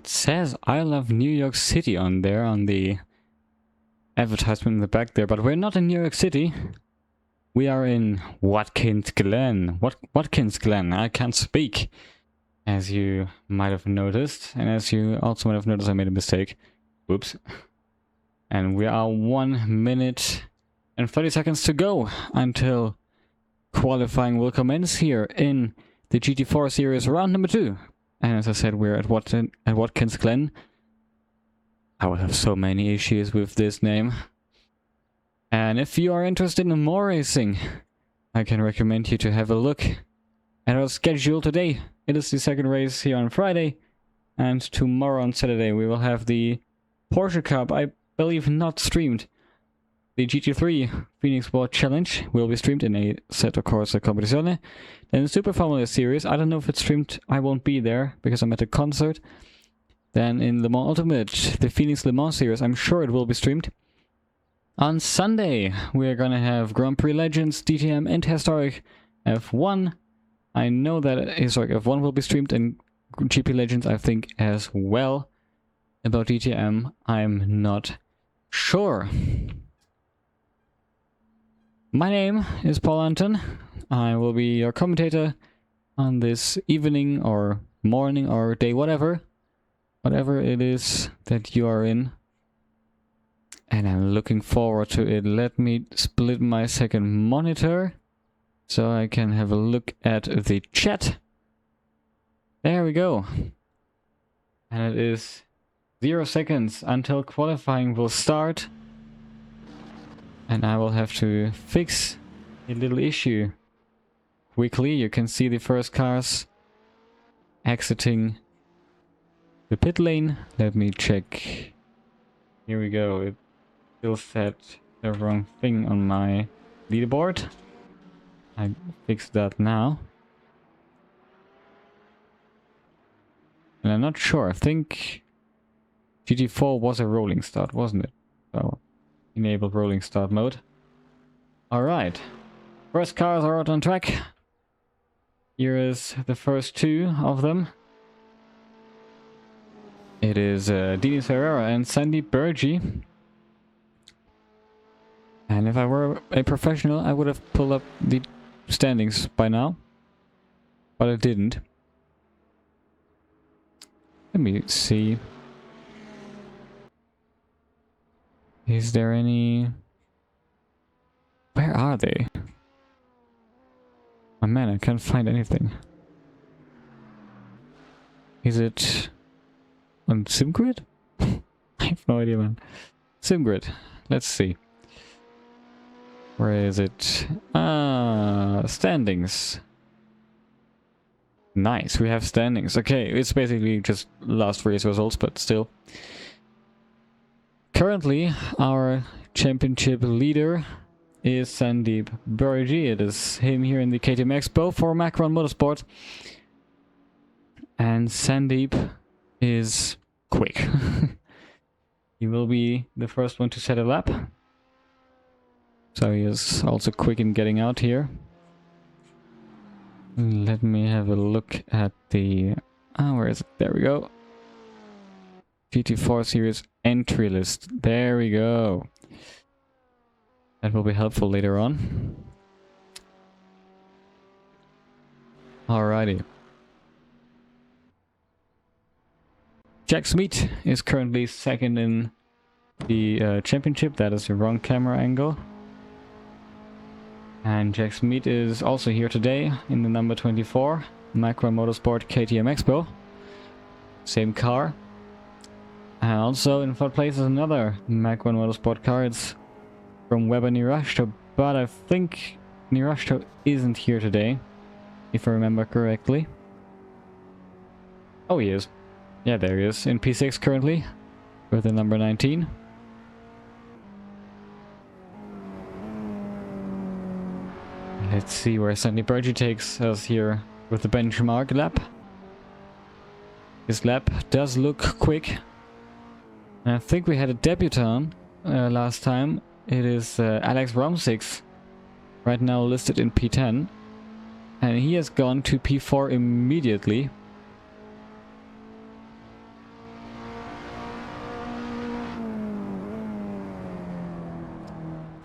It says I love New York City on there, on the advertisement in the back there, but we're not in New York City. We are in Watkins, Glen. Watkins, Glen. I can't speak, as you might have noticed. And as you also might have noticed, I made a mistake. Whoops. And we are 1 minute and 30 seconds to go until qualifying will commence here in the GT4 series round number 2. And as I said, we're at Watkins Glen. I will have so many issues with this name. And if you are interested in more racing, I can recommend you to have a look at our schedule today. It is the second race here on Friday, and tomorrow on Saturday we will have the Porsche Cup, I believe not streamed. The GT3 Phoenix SimSport Challenge will be streamed in a Assetto Corsa Competizione. Then the Super Formula Series, I don't know if it's streamed, I won't be there because I'm at a concert. Then in Le Mans Ultimate, the Phoenix Le Mans Series, I'm sure it will be streamed. On Sunday, we are gonna have Grand Prix Legends, DTM, and Historic F1. I know that Historic F1 will be streamed, and GP Legends, I think, as well. About DTM, I'm not sure. My name is Paul Anton. I will be your commentator on this evening or morning or day, whatever it is that you are in. And I'm looking forward to it. Let me split my second monitor so I can have a look at the chat. There we go. And it is 0 seconds until qualifying will start. And I will have to fix a little issue quickly. You can see the first cars exiting the pit lane. Let me check. Here we go. It still said the wrong thing on my leaderboard. I fixed that now. And I'm not sure. I think GT4 was a rolling start, wasn't it? So enable rolling start mode. Alright. First cars are out on track. Here is the first 2 of them. It is Denis Ferreira and Sandy Bergy. And if I were a professional, I would have pulled up the standings by now. But I didn't. Let me see. Is there any... Where are they? Oh man, I can't find anything. Is it on SimGrid? I have no idea, man. SimGrid. Let's see. Where is it? Ah, standings. Nice, we have standings. Okay, it's basically just last race results, but still. Currently, our championship leader is Sandeep Burji. It is him here in the KTM Expo for Macron Motorsport. And Sandeep is quick. He will be the first one to set a lap. So he is also quick in getting out here. Let me have a look at the... where is it? There we go. GT4 series entry list. There we go. That will be helpful later on. Alrighty. Jack Smeet is currently second in the championship. That is the wrong camera angle. And Jack Smeet is also here today in the number 24 Macron Motorsport KTM Expo. Same car. And also in third place is another Macron Motorsport car. It's from Weber Nirashto, but I think Nirashto isn't here today, if I remember correctly. Oh, he is. Yeah, there he is in P6 currently with the number 19. Let's see where Sandy Burji takes us here with the benchmark lap. His lap does look quick. And I think we had a debutant last time. It is Alex Romsix, right now listed in P10. And he has gone to P4 immediately.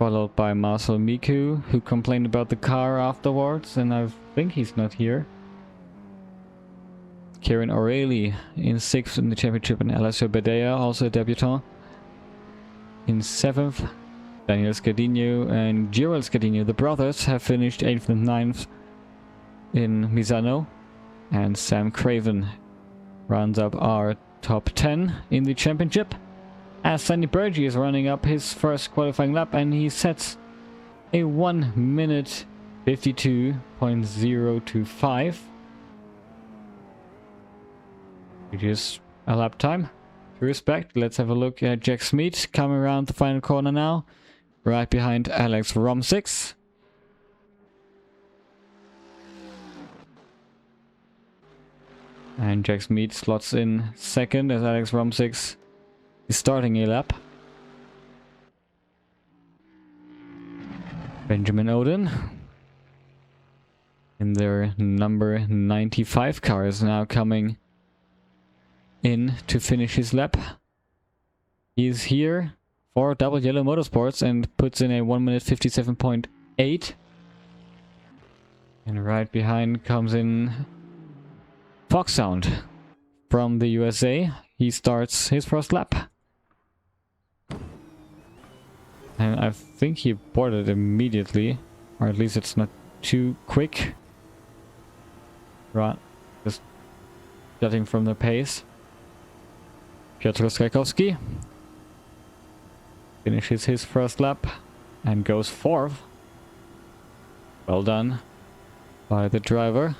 Followed by Marcel Miku, who complained about the car afterwards, and I think he's not here. Kieran O'Reilly in 6th in the championship, and Alessio Bedea, also a debutant, in 7th. Daniel Scadino and Gerald Scadino, the brothers, have finished 8th and 9th in Misano. And Sam Craven rounds up our top 10 in the championship. As Sandy Burgee is running up his first qualifying lap, and he sets a 1 minute 52.025, which is a lap time to respect. Let's have a look at Jack Smeet coming around the final corner now, right behind Alex Romsix. And Jack Smeet slots in second as Alex Romsix is starting a lap. Benjamin Odin in their number 95 car is now coming in to finish his lap. He's here for Double Yellow Motorsports and puts in a 1 minute 57.8. And right behind comes in Fox Sound from the USA. He starts his first lap. And I think he boarded immediately, or at least it's not too quick. Right, just judging from the pace. Piotr Skakowski finishes his first lap and goes 4th. Well done by the driver,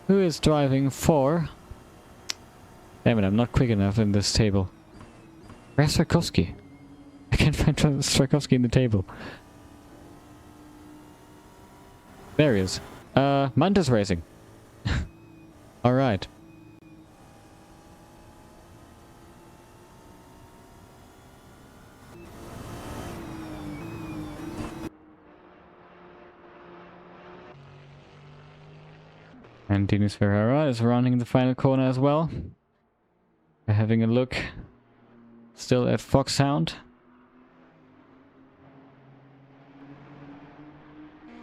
who is driving for... Damn it, I'm not quick enough in this table. Where's Strakowski? I can't find Strakowski in the table. There he is. Mantis Racing. Alright. And Denis Ferreira is rounding the final corner as well. We're having a look still at Fox Sound.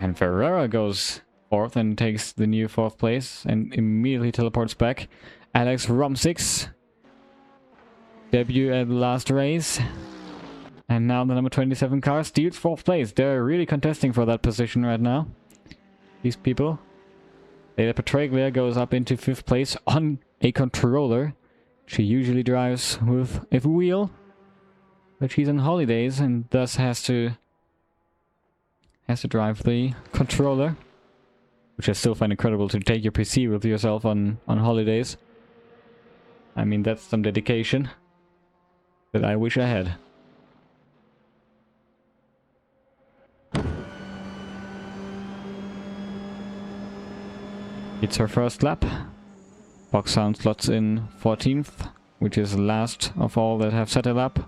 And Ferreira goes 4th and takes the new 4th place and immediately teleports back. Alex Romsix debut at the last race. And now the number 27 car steals 4th place. They're really contesting for that position right now, these people. Leila Petraglia goes up into 5th place on a controller. She usually drives with a wheel, but she's on holidays and thus has to drive the controller, which I still find incredible, to take your PC with yourself on holidays. I mean, that's some dedication that I wish I had. It's her first lap. Fox Sound slots in 14th, which is the last of all that have set a lap.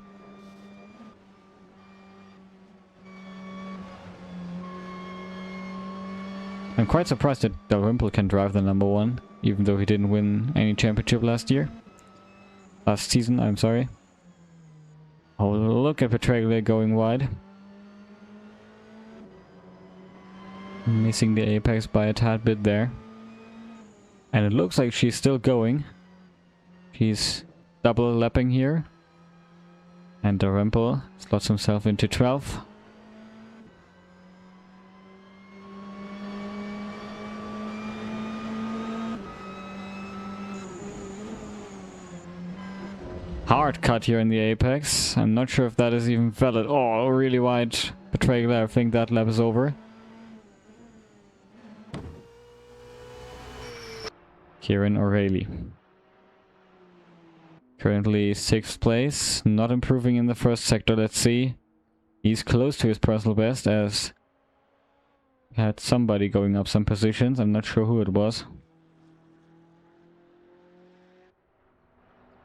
I'm quite surprised that Dalrymple can drive the number 1, even though he didn't win any championship last season, I'm sorry. Oh, look at Petraglia going wide. Missing the apex by a tad bit there. And it looks like she's still going. She's double lapping here. And Dalrymple slots himself into 12th. Hard cut here in the apex. I'm not sure if that is even valid. Oh, really wide Petraglia. I think that lap is over. Kieran O'Reilly. Currently 6th place. Not improving in the first sector. Let's see. He's close to his personal best as he had somebody going up some positions. I'm not sure who it was.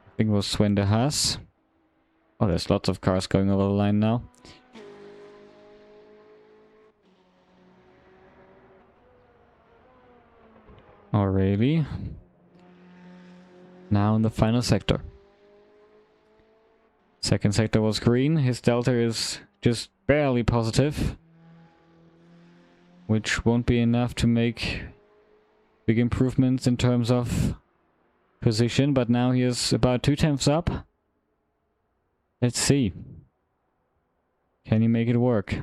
I think it was Sven de Haas. Oh, there's lots of cars going over the line now. O'Reilly. Now in the final sector. Second sector was green. His delta is just barely positive, which won't be enough to make big improvements in terms of position, but now he is about 2/10 up. Let's see. Can he make it work?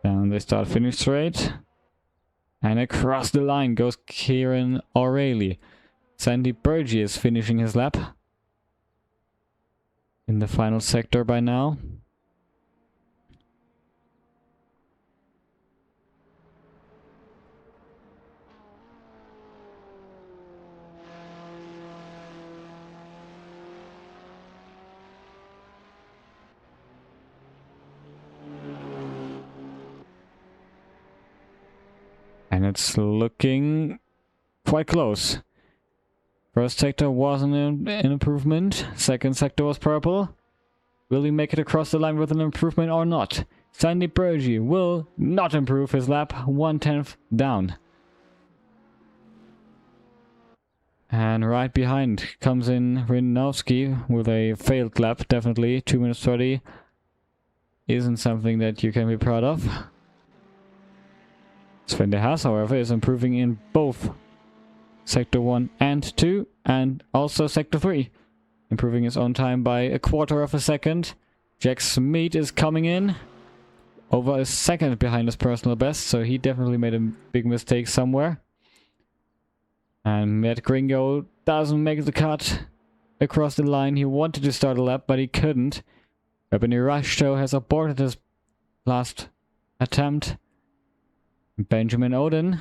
Down the start-finish straight. And across the line goes Kieran O'Reilly. Sandy Burgee is finishing his lap in the final sector by now. And it's looking quite close. First sector was an improvement. Second sector was purple. Will he make it across the line with an improvement or not? Sandy Burgee will not improve his lap. 1/10 down. And right behind comes in Rinovsky with a failed lap, definitely. 2 minutes 30 isn't something that you can be proud of. Sven de Haas, however, is improving in both Sector 1 and 2, and also Sector 3. Improving his own time by 1/4 of a second. Jack Smeet is coming in. Over a second behind his personal best, so he definitely made a big mistake somewhere. And Matt Gringo doesn't make the cut across the line. He wanted to start a lap, but he couldn't. Ebony Rushto has aborted his last attempt. Benjamin Oden,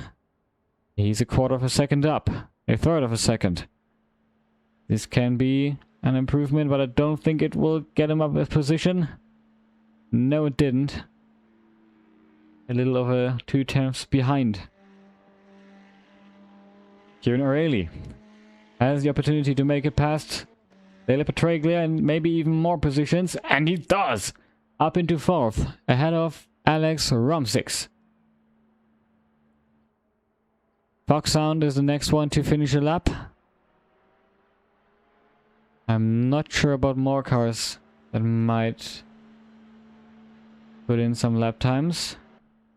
he's 1/4 of a second up. 1/3 of a second. This can be an improvement, but I don't think it will get him up a position. No, it didn't. A little over 2/10 behind. Kieran O'Reilly has the opportunity to make it past Dele Petraglia and maybe even more positions, and he does! Up into 4th, ahead of Alex Romsix. Foxhound is the next one to finish a lap. I'm not sure about more cars that might put in some lap times.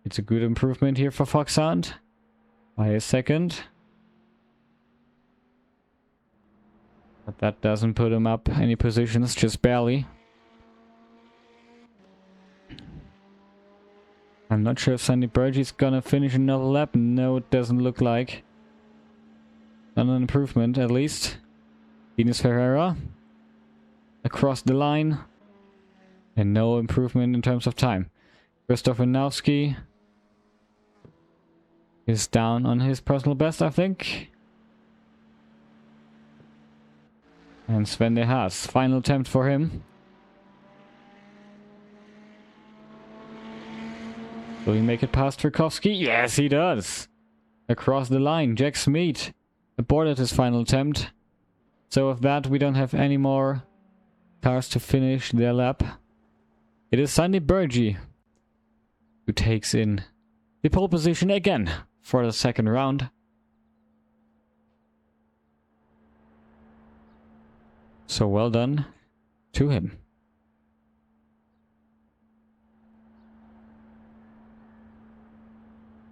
It's a good improvement here for Foxhound by a second. But that doesn't put him up any positions, just barely. I'm not sure if Sandy Burgee's gonna finish another lap. No, it doesn't look like. Not an improvement, at least. Ines Ferreira across the line. And no improvement in terms of time. Christoph Winowski is down on his personal best, I think. And Sven de Haas, final attempt for him. Will he make it past Tchaikovsky? Yes, he does! Across the line, Jack Smeet aborted his final attempt. So with that, we don't have any more cars to finish their lap. It is Sandy Burgee who takes in the pole position again for the second round. So well done to him.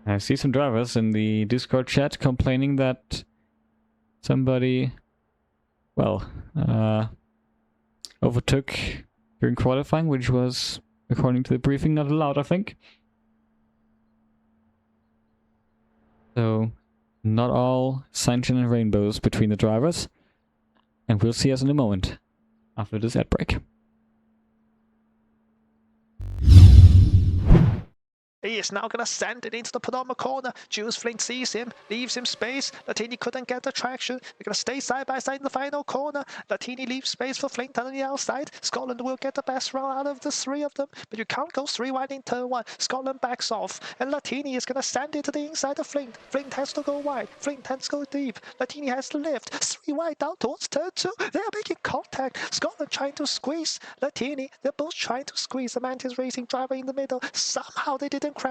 I see some drivers in the Discord chat complaining that somebody, well, overtook during qualifying, which was, according to the briefing, not allowed, I think. So, not all sunshine and rainbows between the drivers. And we'll see us in a moment after this ad break. He is now going to send it into the penultimate corner. Jules Flint sees him, leaves him space. Latini couldn't get the traction. They're going to stay side by side in the final corner. Latini leaves space for Flint on the outside. Scotland will get the best round out of the 3 of them, but you can't go 3 wide in turn 1. Scotland backs off, and Latini is going to send it to the inside of Flint. Flint has to go wide. Flint has to go deep. Latini has to lift. 3 wide down towards turn 2. They are making contact. Scotland trying to squeeze. Latini, they're both trying to squeeze the Mantis Racing driver in the middle. Somehow they didn't crash.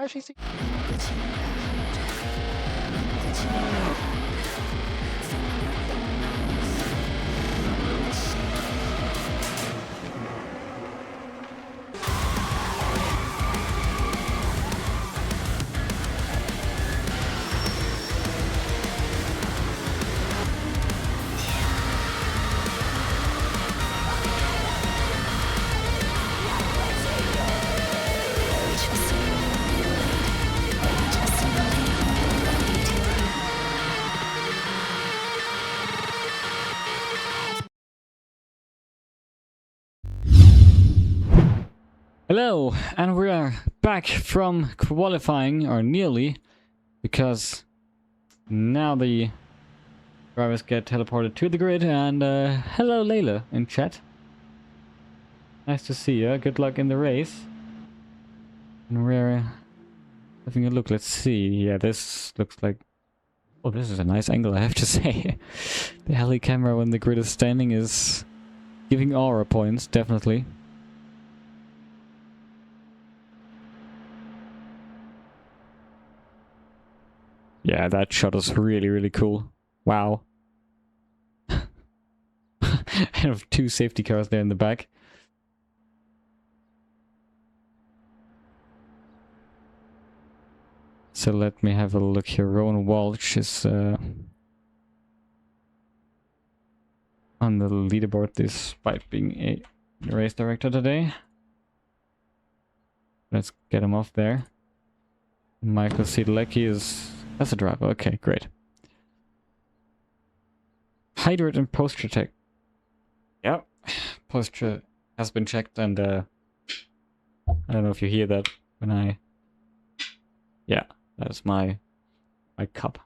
Hello, and we are back from qualifying, or nearly, because now the drivers get teleported to the grid, and hello Layla in chat. Nice to see you, good luck in the race. And we're having a look, let's see, yeah, this looks like... Oh, this is a nice angle, I have to say. The heli camera when the grid is standing is giving aura points, definitely. Yeah, that shot is really, really cool. Wow. I have 2 safety cars there in the back. So let me have a look here. Rowan Walsh is on the leaderboard despite being a race director today. Let's get him off there. Michael Siedlecki is... That's a driver. Okay, great. Hydrate and posture check. Yep. Posture has been checked, and I don't know if you hear that when I... Yeah, that's my cup.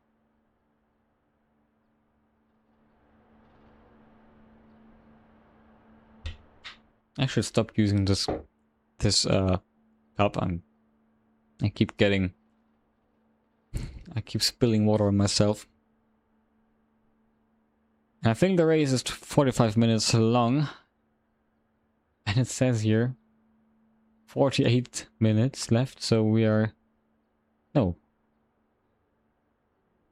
I should stop using this cup. I keep spilling water on myself. I think the race is 45 minutes long. And it says here 48 minutes left, so we are... No.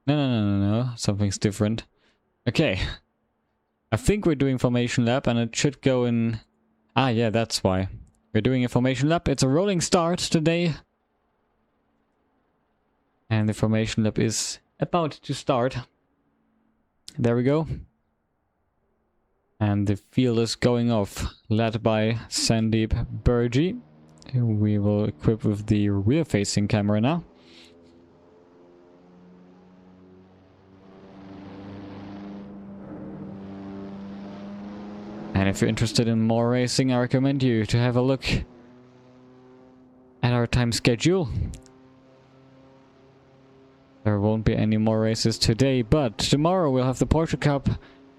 No. Something's different. Okay. I think we're doing formation lap, and it should go in... Ah, yeah, that's why. We're doing a formation lap. It's a rolling start today. And the formation lap is about to start. There we go. And the field is going off, led by Sandeep Burji, who we will equip with the rear-facing camera now. And if you're interested in more racing, I recommend you to have a look at our time schedule. There won't be any more races today, but tomorrow we'll have the Porsche Cup,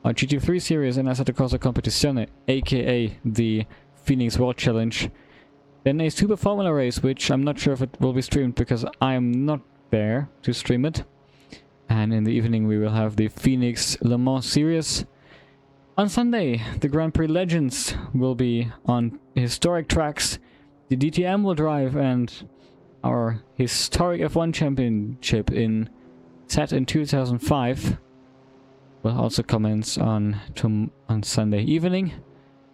our GT3 series, and Assetto Corsa Competizione, aka the Phoenix World Challenge. Then a Super Formula race, which I'm not sure if it will be streamed because I'm not there to stream it. And in the evening we will have the Phoenix Le Mans series. On Sunday, the Grand Prix Legends will be on historic tracks. The DTM will drive, and our historic F1 championship set in 2005 will also commence on Sunday evening.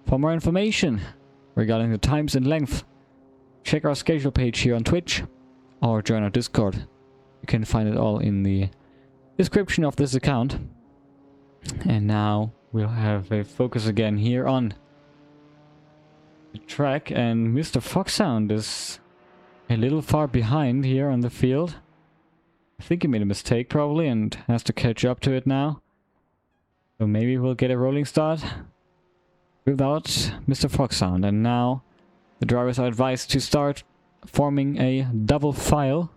For more information regarding the times and length, check our schedule page here on Twitch or join our Discord. You can find it all in the description of this account. And now we'll have a focus again here on the track, and Mr. Foxhound is a little far behind here on the field. I think he made a mistake probably and has to catch up to it now. So maybe we'll get a rolling start without Mr. Foxhound. And now the drivers are advised to start forming a double file,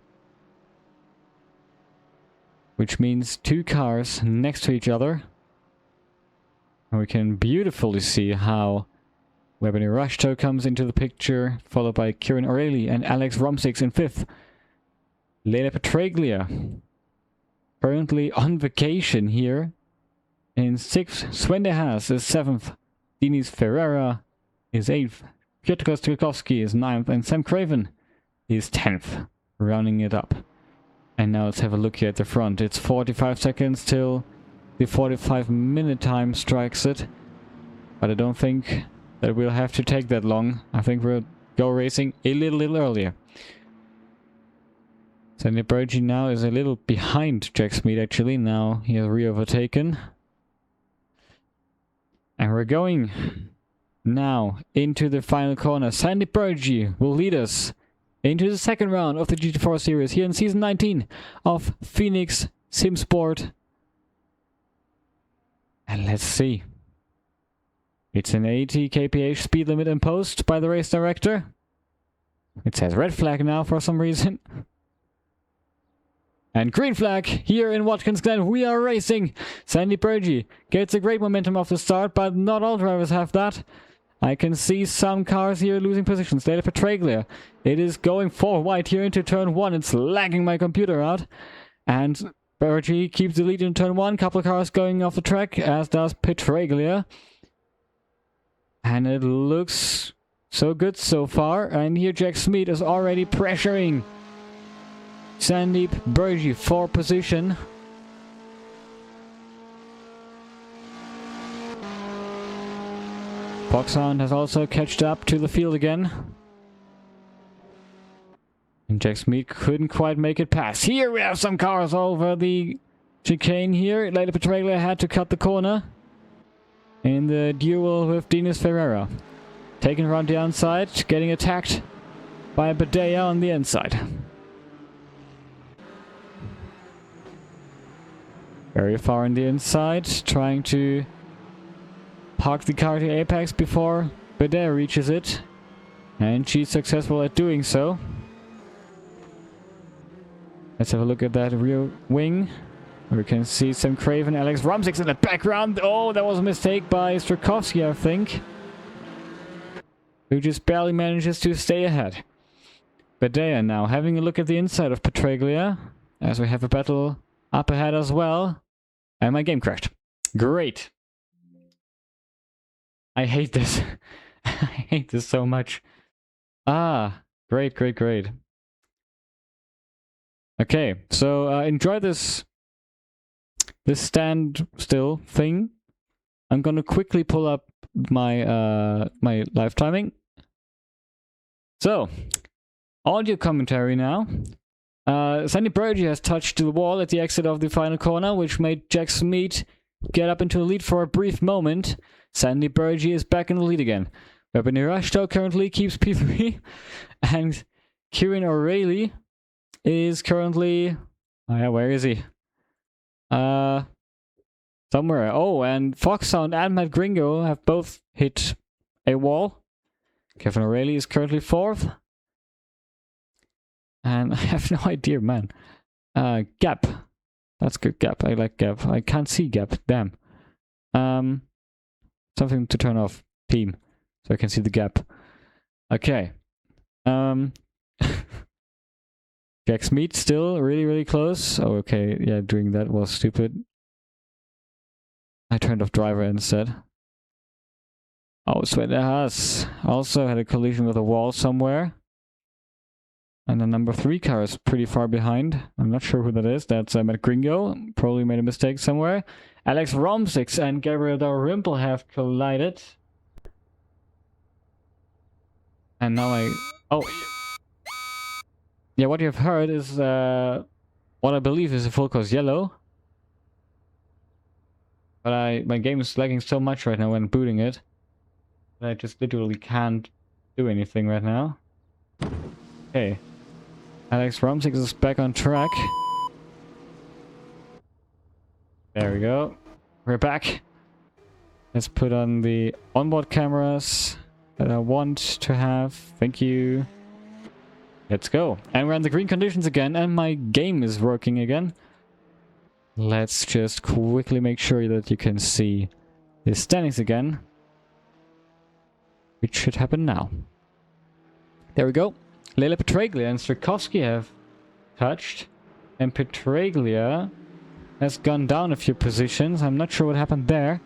which means 2 cars next to each other. And we can beautifully see how Webber Rushto comes into the picture, followed by Kieran O'Reilly and Alex Romsix in 5th. Leila Petraglia, currently on vacation here, in 6th. Sven de Haas is 7th. Denis Ferreira is 8th. Piotr Kostkowski is 9th. And Sam Craven is 10th, rounding it up. And now let's have a look here at the front. It's 45 seconds till the 45-minute time strikes it. But I don't think that we'll have to take that long. I think we'll go racing a little earlier. Sandy Burgi now is a little behind Jack Smead actually. Now he has re-overtaken. And we're going now into the final corner. Sandy Burgi will lead us into the second round of the GT4 series here in season 19 of Phoenix SimSport. And let's see. It's an 80 kph speed limit imposed by the race director. It says red flag now for some reason. And green flag here in Watkins Glen. We are racing. Sandy Burgee gets a great momentum off the start, but not all drivers have that. I can see some cars here losing positions. Later Petraglia. It is going 4 wide here into turn 1. It's lagging my computer out. And Burgee keeps the lead in turn 1. Couple of cars going off the track, as does Petraglia. And it looks so good so far. And here Jack Smeet is already pressuring Sandeep Burgee for position. Foxhound has also catched up to the field again. And Jack Smeet couldn't quite make it past. Here we have some cars over the chicane here. Later Petraglia had to cut the corner in the duel with Dinas Ferreira. Taken around the outside, getting attacked by Badea on the inside. Very far on the inside, trying to park the car to apex before Badea reaches it. And she's successful at doing so. Let's have a look at that rear wing. We can see Sam Craven, Alex Rumsix in the background. Oh, that was a mistake by Strakowski, I think. Who just barely manages to stay ahead. Badea now having a look at the inside of Petraglia, as we have a battle up ahead as well. And my game crashed. Great. I hate this. I hate this so much. Ah, great, great, great. Okay, so enjoy this standstill thing. I'm gonna quickly pull up my my live timing. So, audio commentary now. Sandy Burgee has touched the wall at the exit of the final corner, which made Jack Smeet get up into the lead for a brief moment. Sandy Burgee is back in the lead again. Weber Nirashto currently keeps P3, and Kieran O'Reilly is currently... Oh yeah, where is he? Somewhere. Oh, and Foxhound and Matt Gringo have both hit a wall. Kevin O'Reilly is currently 4th. And I have no idea, man. Gap. That's good, Gap. I like Gap. I can't see Gap. Damn. Something to turn off. Team. So I can see the gap. Okay. Jack Smeet still really, really close. Oh, okay. Yeah, doing that was stupid. I turned off driver instead. Oh, Sveta Haas also had a collision with a wall somewhere. And the number 3 car is pretty far behind. I'm not sure who that is. That's Matt Gringo. Probably made a mistake somewhere. Alex Romsix and Gabriel Dalrymple have collided. And now Oh. Yeah, what you've heard is what I believe is a full course yellow. But my game is lagging so much right now when booting it that I just literally can't do anything right now. Okay. Alex Romsix is back on track. There we go. We're back. Let's put on the onboard cameras that I want to have. Thank you. Let's go. And we're in the green conditions again, and my game is working again. Let's just quickly make sure that you can see the standings again. Which should happen now. There we go. Leila Petraglia and Strakowski have touched. And Petraglia has gone down a few positions. I'm not sure what happened there.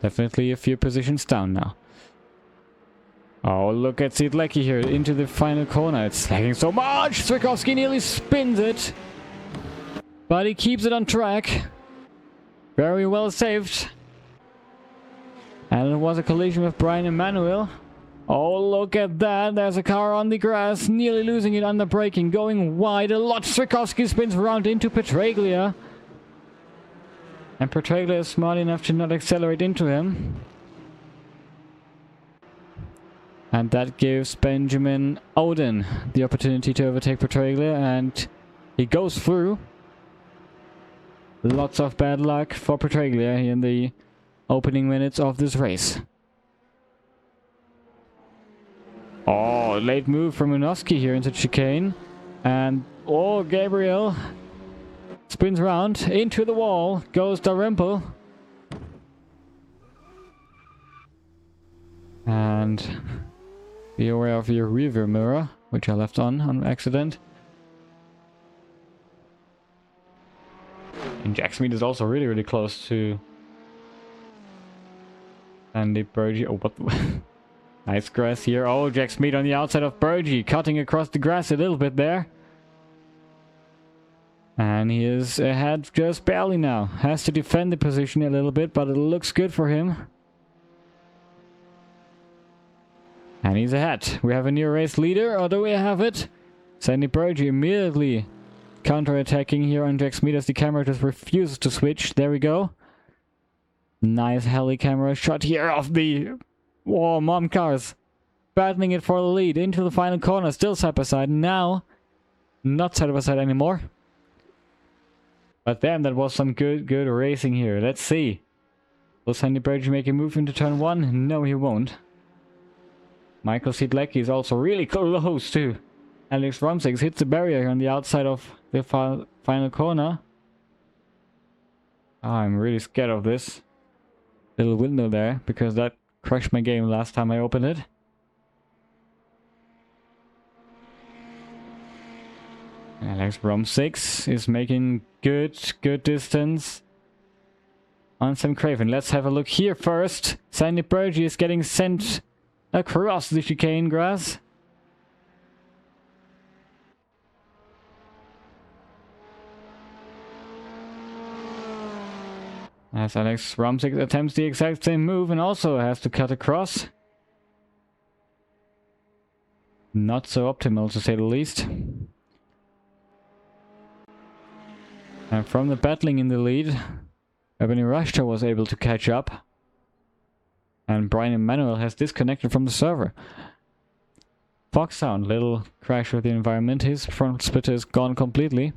Definitely a few positions down now. Oh, look at Sidlecki here into the final corner. It's lagging so much. Strakowski nearly spins it. But he keeps it on track. Very well saved. And it was a collision with Brian Emanuel. Oh, look at that. There's a car on the grass. Nearly losing it under braking. Going wide a lot. Strakowski spins around into Petraglia. And Petraglia is smart enough to not accelerate into him. And that gives Benjamin Oden the opportunity to overtake Petraglia. And he goes through. Lots of bad luck for Petraglia in the opening minutes of this race. Oh, late move from Unoski here into chicane. And, oh, Gabriel spins around into the wall. Goes Dalrymple. And be aware of your rear mirror, which I left on accident. And Jack Smith is also really, really close to Andy Burgee. Oh, what? Nice grass here. Oh, Jack Smith on the outside of Burgee, cutting across the grass a little bit there. And he is ahead just barely now. Has to defend the position a little bit, but it looks good for him. And he's ahead. We have a new race leader, or do we have it? Sandy Burgee immediately counter-attacking here on Jack Smith as the camera just refuses to switch. There we go. Nice heli camera shot here of the mom cars. Battling it for the lead into the final corner. Still side by side. Now, not side by side anymore. But damn, that was some good racing here. Let's see. Will Sandy Burgee make a move into turn 1? No, he won't. Michael Sidlecki is also really close too. Alex Romsix hits the barrier on the outside of the final corner. Oh, I'm really scared of this little window there, because that crashed my game last time I opened it. Alex Romsix is making good distance on Sam Craven. Let's have a look here first. Sandy Burgee is getting sent across the chicane grass. As Alex Romsik attempts the exact same move and also has to cut across. Not so optimal, to say the least. And from the battling in the lead, Ebony Rashta was able to catch up. And Brian Emanuel has disconnected from the server. Fox Sound, little crash with the environment. His front splitter is gone completely.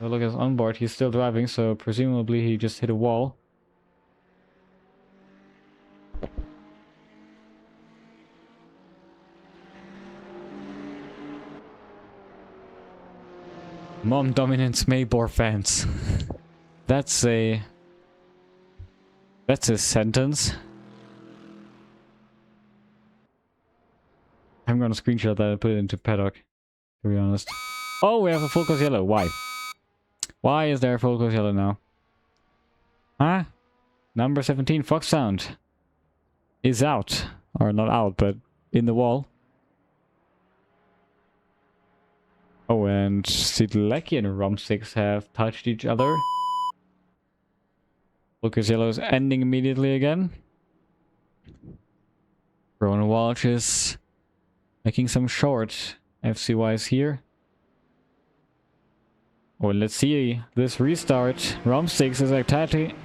Look at his onboard, he's still driving, so presumably he just hit a wall. Mom dominance Maybor fans. That's a sentence. I'm gonna screenshot that and put it into paddock, to be honest. Oh, we have a full course yellow. Why? Why is there a full course yellow now? Huh? Number 17, Fox Sound, is out. Or not out, but in the wall. Oh, and Sidlecki and Romsix have touched each other. Full course yellow is ending immediately again. Rowan Walsh is making some short FC-wise here. Well, let's see this restart. Romsix is attacking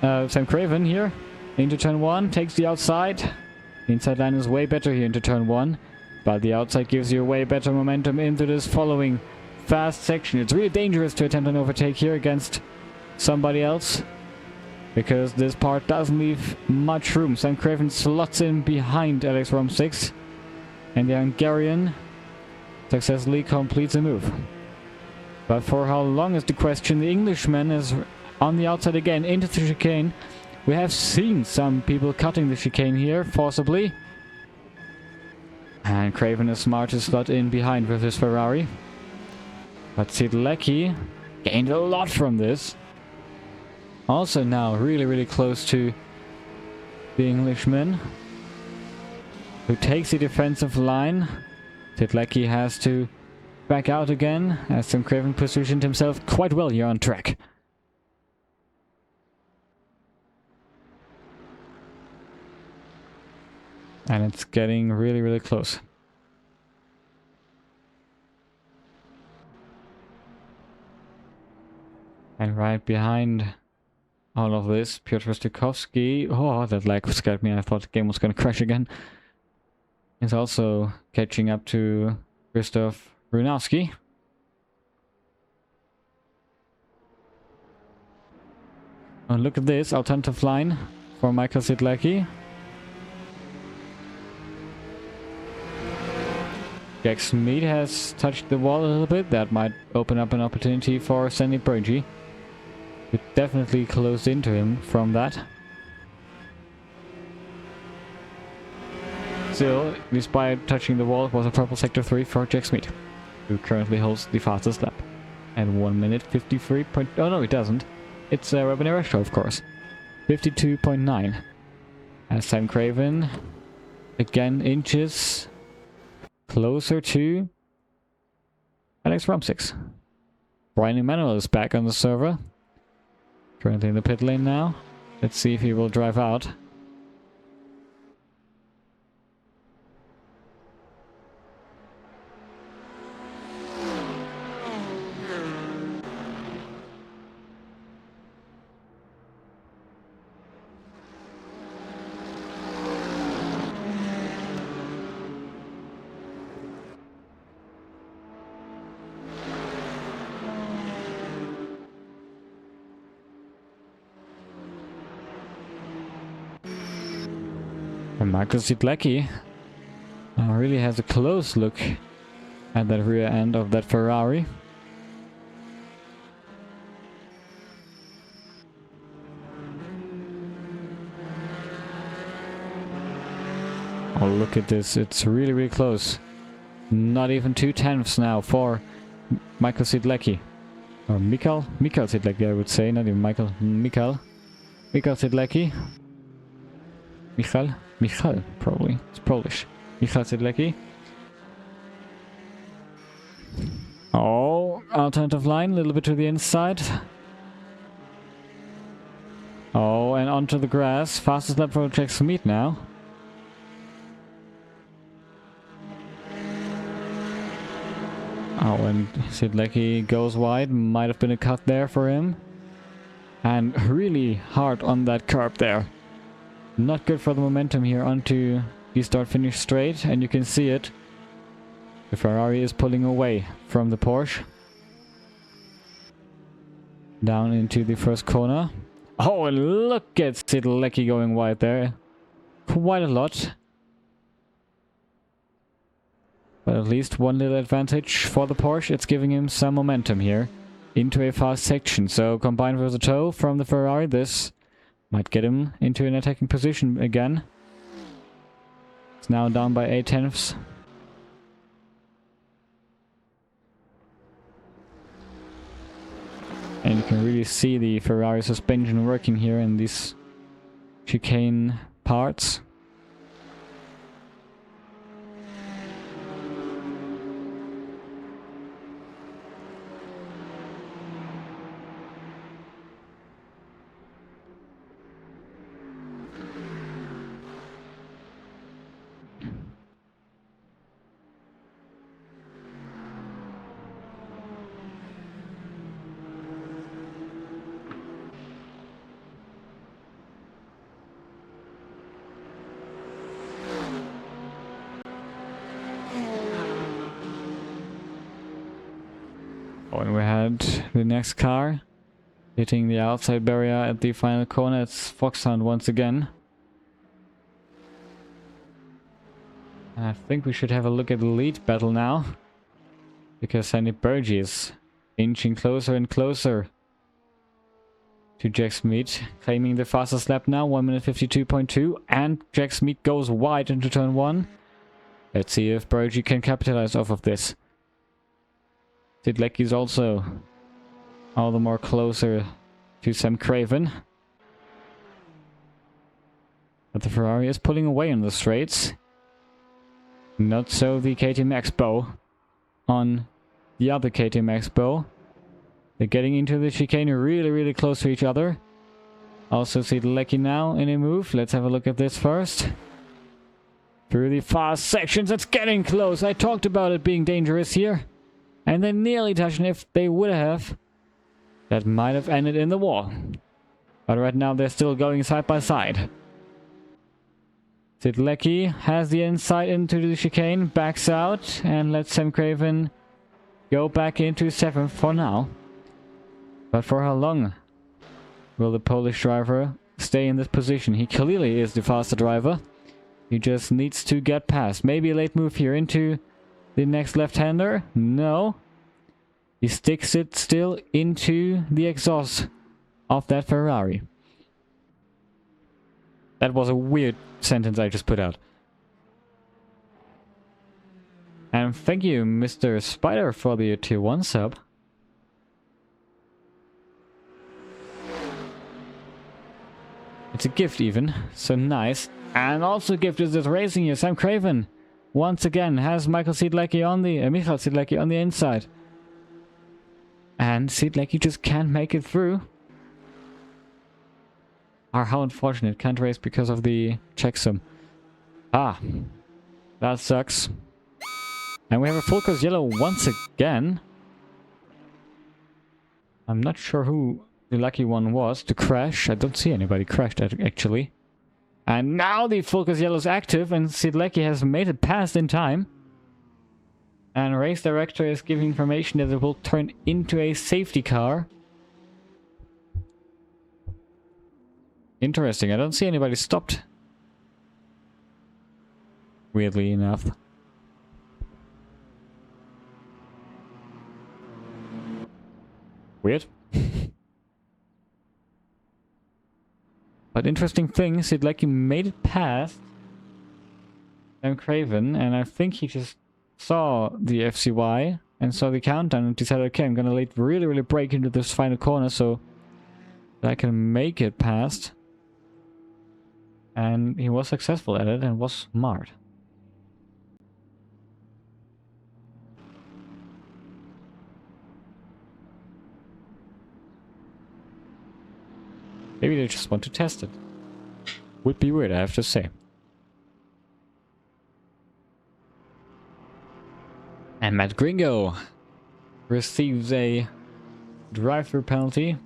Sam Craven here into turn 1, takes the outside. The inside line is way better here into turn 1, but the outside gives you way better momentum into this following fast section. It's really dangerous to attempt an overtake here against somebody else, because this part doesn't leave much room. Sam Craven slots in behind Alex Romsix, and the Hungarian successfully completes a move. But for how long is the question. The Englishman is on the outside again into the chicane. We have seen some people cutting the chicane here forcibly. And Craven is smart to slot in behind with his Ferrari. But Sidlecki gained a lot from this. Also now really close to the Englishman, who takes the defensive line. Sidlecki has to back out again, as Sam Craven positioned himself quite well here on track. And it's getting really close. And right behind all of this, Piotr Stykowski. Oh, that lag scared me. I thought the game was going to crash again. He's also catching up to Christoph Brunowski. Oh, look at this alternative line for Michael Sidlecki. Jack Smith has touched the wall a little bit. That might open up an opportunity for Sandy Bergy. We definitely closed into him from that. Still, despite touching the wall, it was a purple sector 3 for Jack Smith, who currently holds the fastest lap. At 1 minute 53. Oh no, it doesn't. It's Robin Eresco, of course. 52.9. As Sam Craven again inches closer to Alex Rumsix. Brian Emanuel is back on the server. Currently in the pit lane now. Let's see if he will drive out. And Michael Sidlecki really has a close look at that rear end of that Ferrari. Oh, look at this. It's really, really close. Not even 2/10 now for Michael Sidlecki. Or Mikael Sidlecki, I would say. Not even Michael. Mikael Sidlecki. Michal, probably. It's Polish. Michal Sidlecki. Oh, alternative line, a little bit to the inside. Oh, and onto the grass. Fastest lap for Jack Smith now. Oh, and Sidlecki goes wide. Might have been a cut there for him. And really hard on that curb there. Not good for the momentum here onto the start-finish straight, and you can see it. The Ferrari is pulling away from the Porsche. Down into the first corner. Oh, and look at Sidlecki going wide there. Quite a lot. But at least one little advantage for the Porsche. It's giving him some momentum here into a fast section. So combined with the tow from the Ferrari, this might get him into an attacking position again. It's now down by 8/10. And you can really see the Ferrari suspension working here in these chicane parts. When we had the next car hitting the outside barrier at the final corner, it's Foxhound once again. I think we should have a look at the lead battle now, because Sandy Bergy is inching closer and closer to Jack Smith, claiming the fastest lap now, 1 minute 52.2, and Jack Smith goes wide into turn 1. Let's see if Bergy can capitalize off of this. Sidlecki is also all the more closer to Sam Craven. But the Ferrari is pulling away on the straights. Not so the KTM Expo on the other KTM Expo. They're getting into the chicane really, really close to each other. Also Sidlecki now in a move. Let's have a look at this first. Through the fast sections, it's getting close. I talked about it being dangerous here. And they nearly touched, and if they would have, that might have ended in the wall. But right now they're still going side by side. Sidlecki has the insight into the chicane, backs out, and lets Sam Craven go back into 7th for now. But for how long will the Polish driver stay in this position? He clearly is the faster driver. He just needs to get past. Maybe a late move here into the next left-hander. No. He sticks it still into the exhaust of that Ferrari. That was a weird sentence I just put out. And thank you, Mr. Spider, for the tier 1 sub. It's a gift even, so nice. And also gift is this racing here, Sam Craven. Once again has Michael Siedlecki on the Michael Siedlecki on the inside. And Siedlecki just can't make it through. Ah, how unfortunate, can't race because of the checksum. Ah, that sucks. And we have a full course yellow once again. I'm not sure who the lucky one was to crash. I don't see anybody crashed actually. And now the full course yellow is active and Siedlecki has made it past in time. And race director is giving information that it will turn into a safety car. Interesting, I don't see anybody stopped. Weirdly enough. Weird. But interesting thing, Siedlecki made it past Sam Craven, and I think he just saw the FCY and saw the countdown and decided, okay, I'm gonna really break into this final corner so that I can make it past. And he was successful at it and was smart. Maybe they just want to test it. Would be weird, I have to say. And Matt Gringo receives a drive-through penalty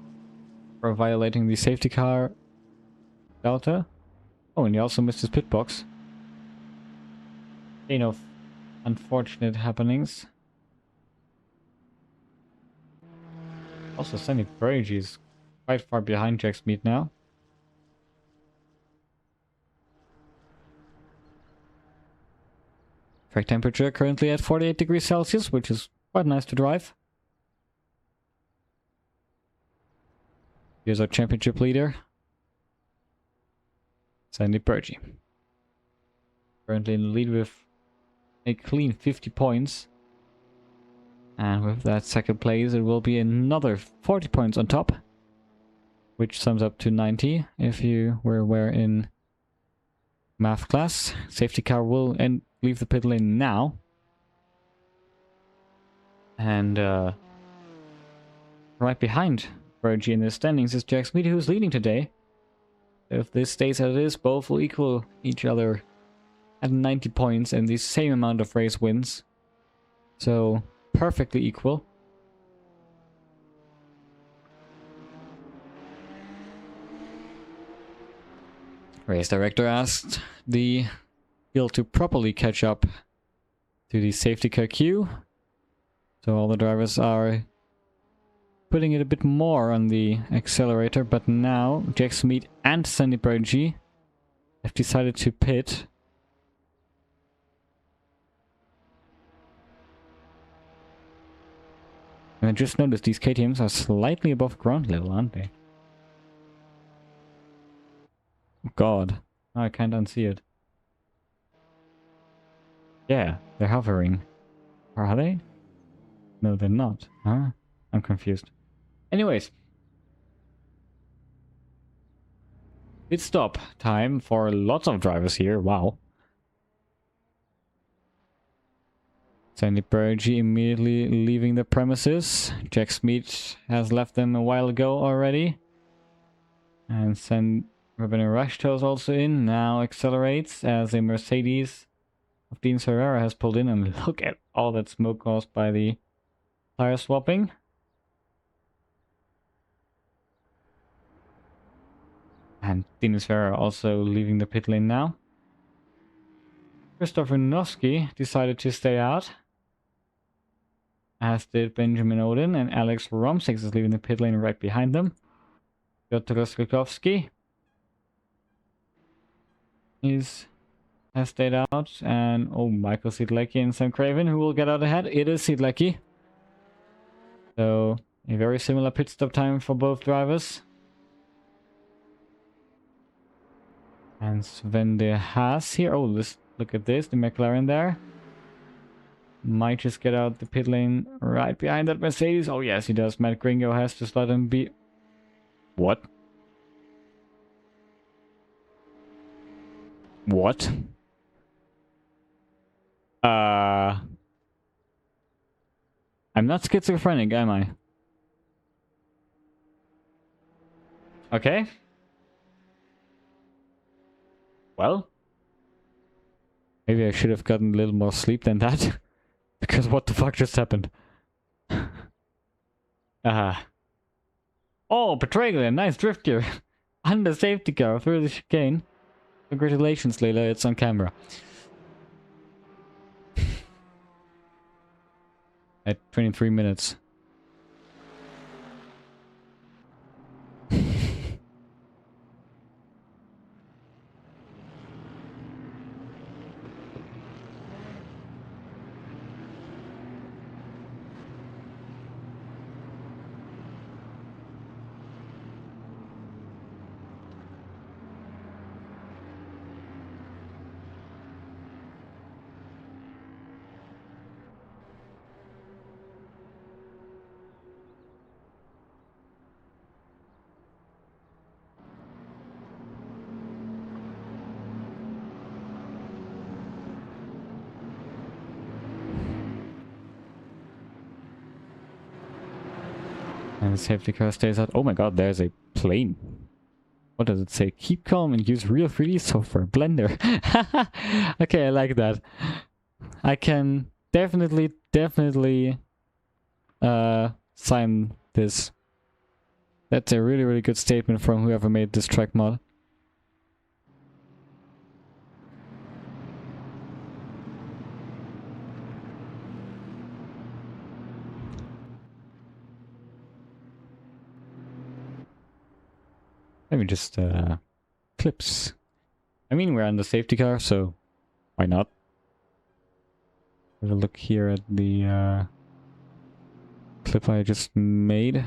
for violating the safety car delta. Oh, and he also missed his pit box. Chain of unfortunate happenings. Also, Sandy Burge is quite far behind Jack Smith now. Track temperature currently at 48 degrees Celsius, which is quite nice to drive. Here's our championship leader, Sandy Burge. Currently in the lead with a clean 50 points. And with that second place, it will be another 40 points on top, which sums up to 90 if you were aware in math class. Safety car will leave the pit lane now. And right behind Burge in the standings is Jack Smith, who's leading today. If this stays as it is, both will equal each other at 90 points and the same amount of race wins. So, perfectly equal. Race director asked the field to properly catch up to the safety car queue. So all the drivers are putting it a bit more on the accelerator, but now Jack Smith and Sandy Burge have decided to pit. And I just noticed these KTMs are slightly above ground level, aren't they? God, I can't unsee it. Yeah, they're hovering. Or are they? No, they're not. Huh? I'm confused. Anyways. Pit stop time for lots of drivers here. Wow. Sandy Burge immediately leaving the premises. Jack Smith has left them a while ago already. And Ruben Rashto is also in. Now accelerates as a Mercedes of Dean Ferrara has pulled in. And look at all that smoke caused by the tire swapping. And Dean Ferrara also leaving the pit lane now. Christopher Noski decided to stay out. as did Benjamin Odin, and Alex Romsix is leaving the pit lane right behind them. Piotr Skakowski has stayed out, and oh, Michael Sidlecki and Sam Craven, who will get out ahead. It is Sidlecki. So a very similar pit stop time for both drivers. And Sven de Haas here. Oh, look at this, the McLaren there. Might just get out the pit lane right behind that Mercedes. Oh yes, he does. Matt Gringo has to let him be... What? What? I'm not schizophrenic, am I? Okay. Well. Maybe I should have gotten a little more sleep than that. Because what the fuck just happened? Oh, Petraglian, nice drift gear. Under safety car through the chicane. Congratulations, Leila, it's on camera. At 23 minutes. And the safety car stays out. Oh my god, there's a plane. What does it say? Keep calm and use real 3D software. Blender. Okay, I like that. I can definitely sign this. That's a really good statement from whoever made this track mod. Let me just clips. I mean, we're on the safety car, so why not? Have a look here at the clip I just made.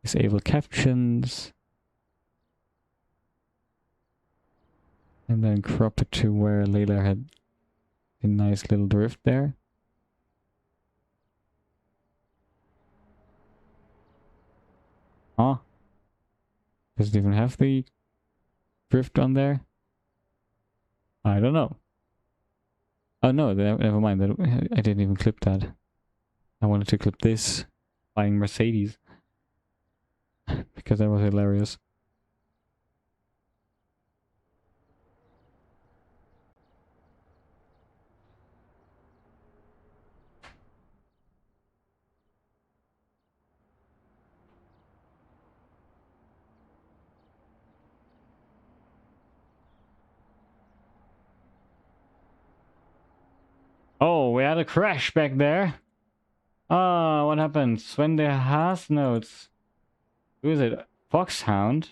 Disable captions. And then crop it to where Layla had a nice little drift there. Huh? Does it even have the drift on there? I don't know. Oh no, never mind. I didn't even clip that. I wanted to clip this. Flying Mercedes. Because that was hilarious. Oh, we had a crash back there. Ah, what happened? Sven de Haas notes. Who is it? Foxhound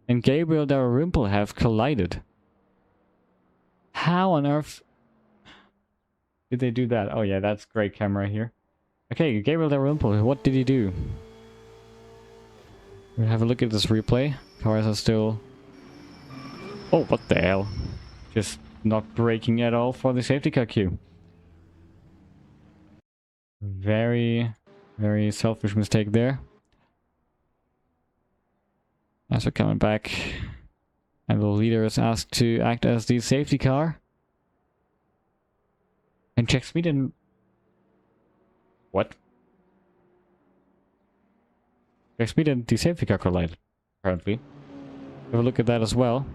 and Gabriel Dalrymple have collided. How on earth did they do that? Oh yeah, that's great camera here. Okay, Gabriel Dalrymple, what did he do? We'll have a look at this replay. Cars are still... Oh, what the hell? Just not braking at all for the safety car queue. Very selfish mistake there. As we're coming back, and the leader is asked to act as the safety car. And check speed and... What? Check speed and the safety car collide, apparently. Have a look at that as well.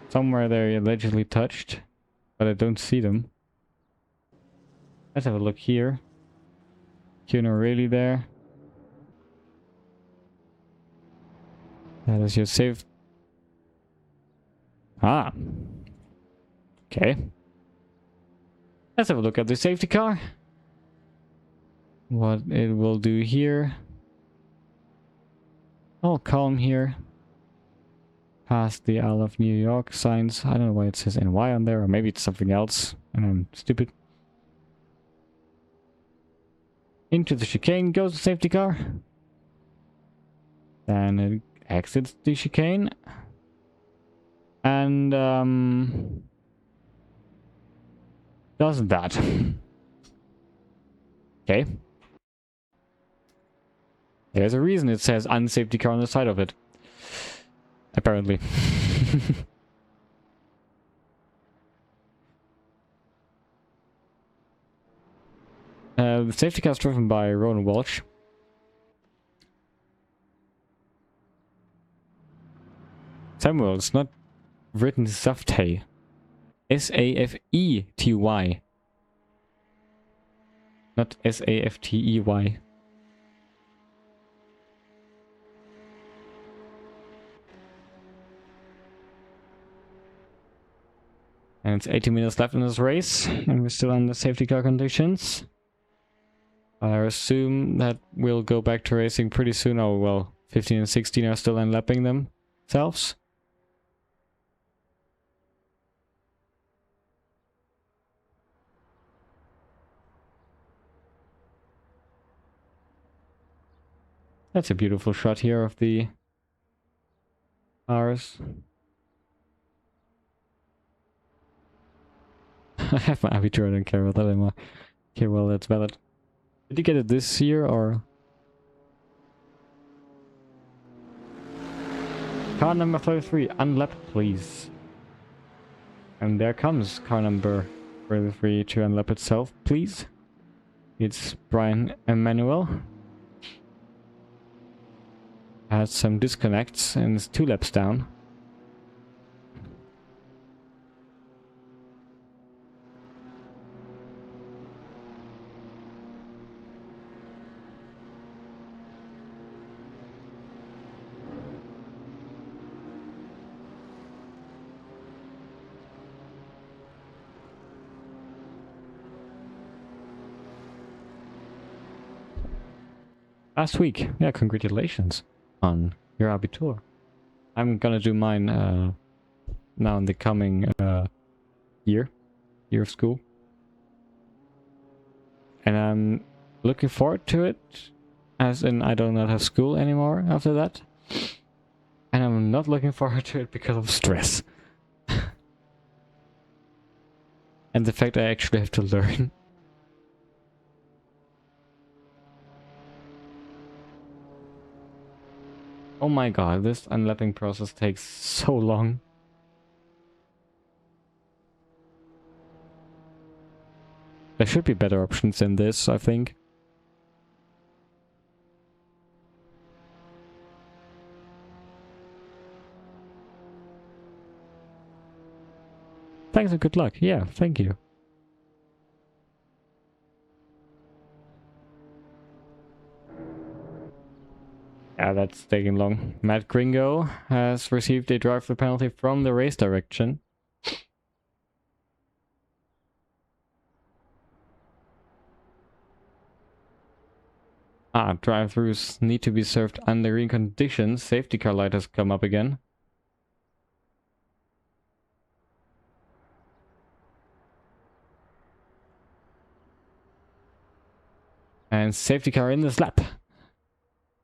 Somewhere they're allegedly touched, but I don't see them. Let's have a look here. Kuno really there. That is your safe. Ah. Okay. Let's have a look at the safety car. What it will do here. All calm here. Past the Isle of New York signs. I don't know why it says NY on there, or maybe it's something else and I'm stupid. Into the chicane goes the safety car. Then it exits the chicane. And does that. Okay. There's a reason it says unsafety car on the side of it. Apparently. The safety car is driven by Ronan Walsh. Samuel, it's not written Saftey. S-A-F-E-T-Y. Not S-A-F-T-E-Y. And it's 80 minutes left in this race, and we're still under safety car conditions. I assume that we'll go back to racing pretty soon. Oh, well, 15 and 16 are still unlapping themselves. That's a beautiful shot here of the cars. I have my Abitur, I don't care about that anymore. Okay, well, that's valid. Did you get it this year, or...? Car number 33, unlapped, please. And there comes car number 33 to unlap itself, please. It's Brian Emmanuel. Has some disconnects and is 2 laps down. Last week, yeah, congratulations on your Abitur. I'm gonna do mine now in the coming year of school. And I'm looking forward to it, as in I do not have school anymore after that. And I'm not looking forward to it because of stress. And the fact I actually have to learn. Oh my god, this unlapping process takes so long. There should be better options than this, I think. Thanks and good luck. Yeah, thank you. Yeah, that's taking long. Matt Gringo has received a driver penalty from the race direction. Drive-throughs need to be served under green conditions. Safety car light has come up again. And safety car in this lap.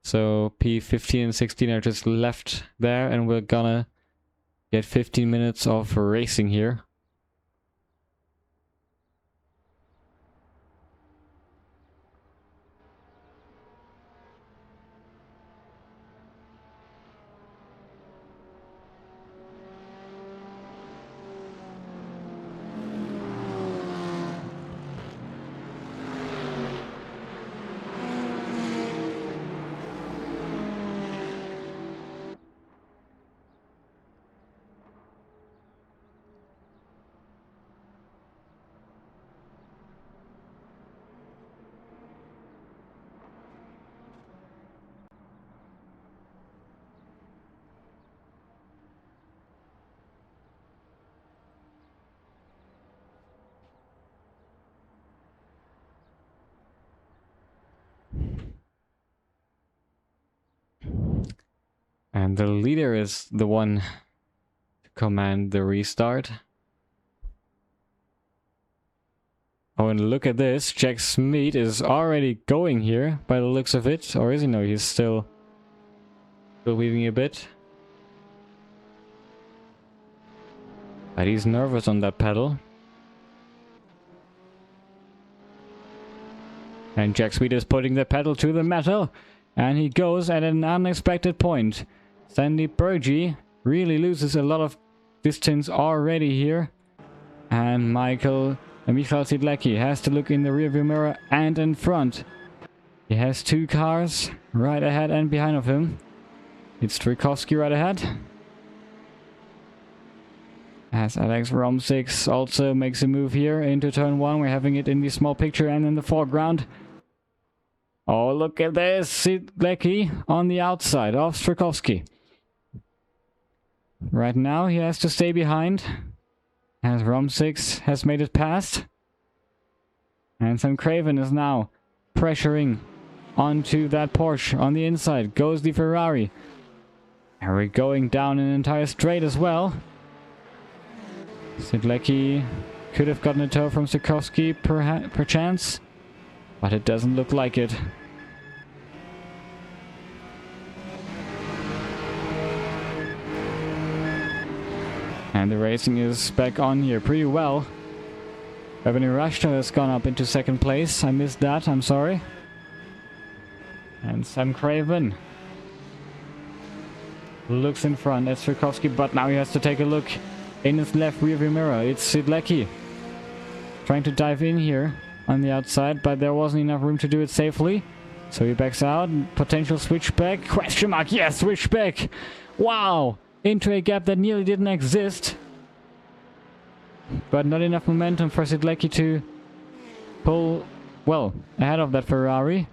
So P15 and 16 are just left there, and we're gonna get 15 minutes of racing here. And the leader is the one to command the restart. Oh, and look at this. Jack Smeet is already going here by the looks of it. Or is he? No, he's still weaving a bit. But he's nervous on that pedal. And Jack Smeet is putting the pedal to the metal. And he goes at an unexpected point. Sandy Burgee really loses a lot of distance already here. And Michael Sidlecki has to look in the rearview mirror and in front. He has two cars right ahead and behind of him. It's Strykovsky right ahead. As Alex Romsix also makes a move here into turn 1. We're having it in the small picture and in the foreground. Oh, look at this. Sidlecki on the outside of Strykovsky. Right now he has to stay behind, as Romsix has made it past. And Sam Craven is now pressuring onto that Porsche. On the inside goes the Ferrari. And we're going down an entire straight as well. Sidlecki could have gotten a tow from Strykovsky perchance, but it doesn't look like it. And the racing is back on here pretty well. Evan Rashto has gone up into second place. I missed that, I'm sorry. And Sam Craven looks in front at Strykovsky, but now he has to take a look in his left rearview mirror. It's Sidlecki trying to dive in here on the outside, but there wasn't enough room to do it safely. So he backs out. Potential switchback? Question mark. Yes, switchback. Wow. Into a gap that nearly didn't exist. But not enough momentum for Sidlecki to pull, well, ahead of that Ferrari.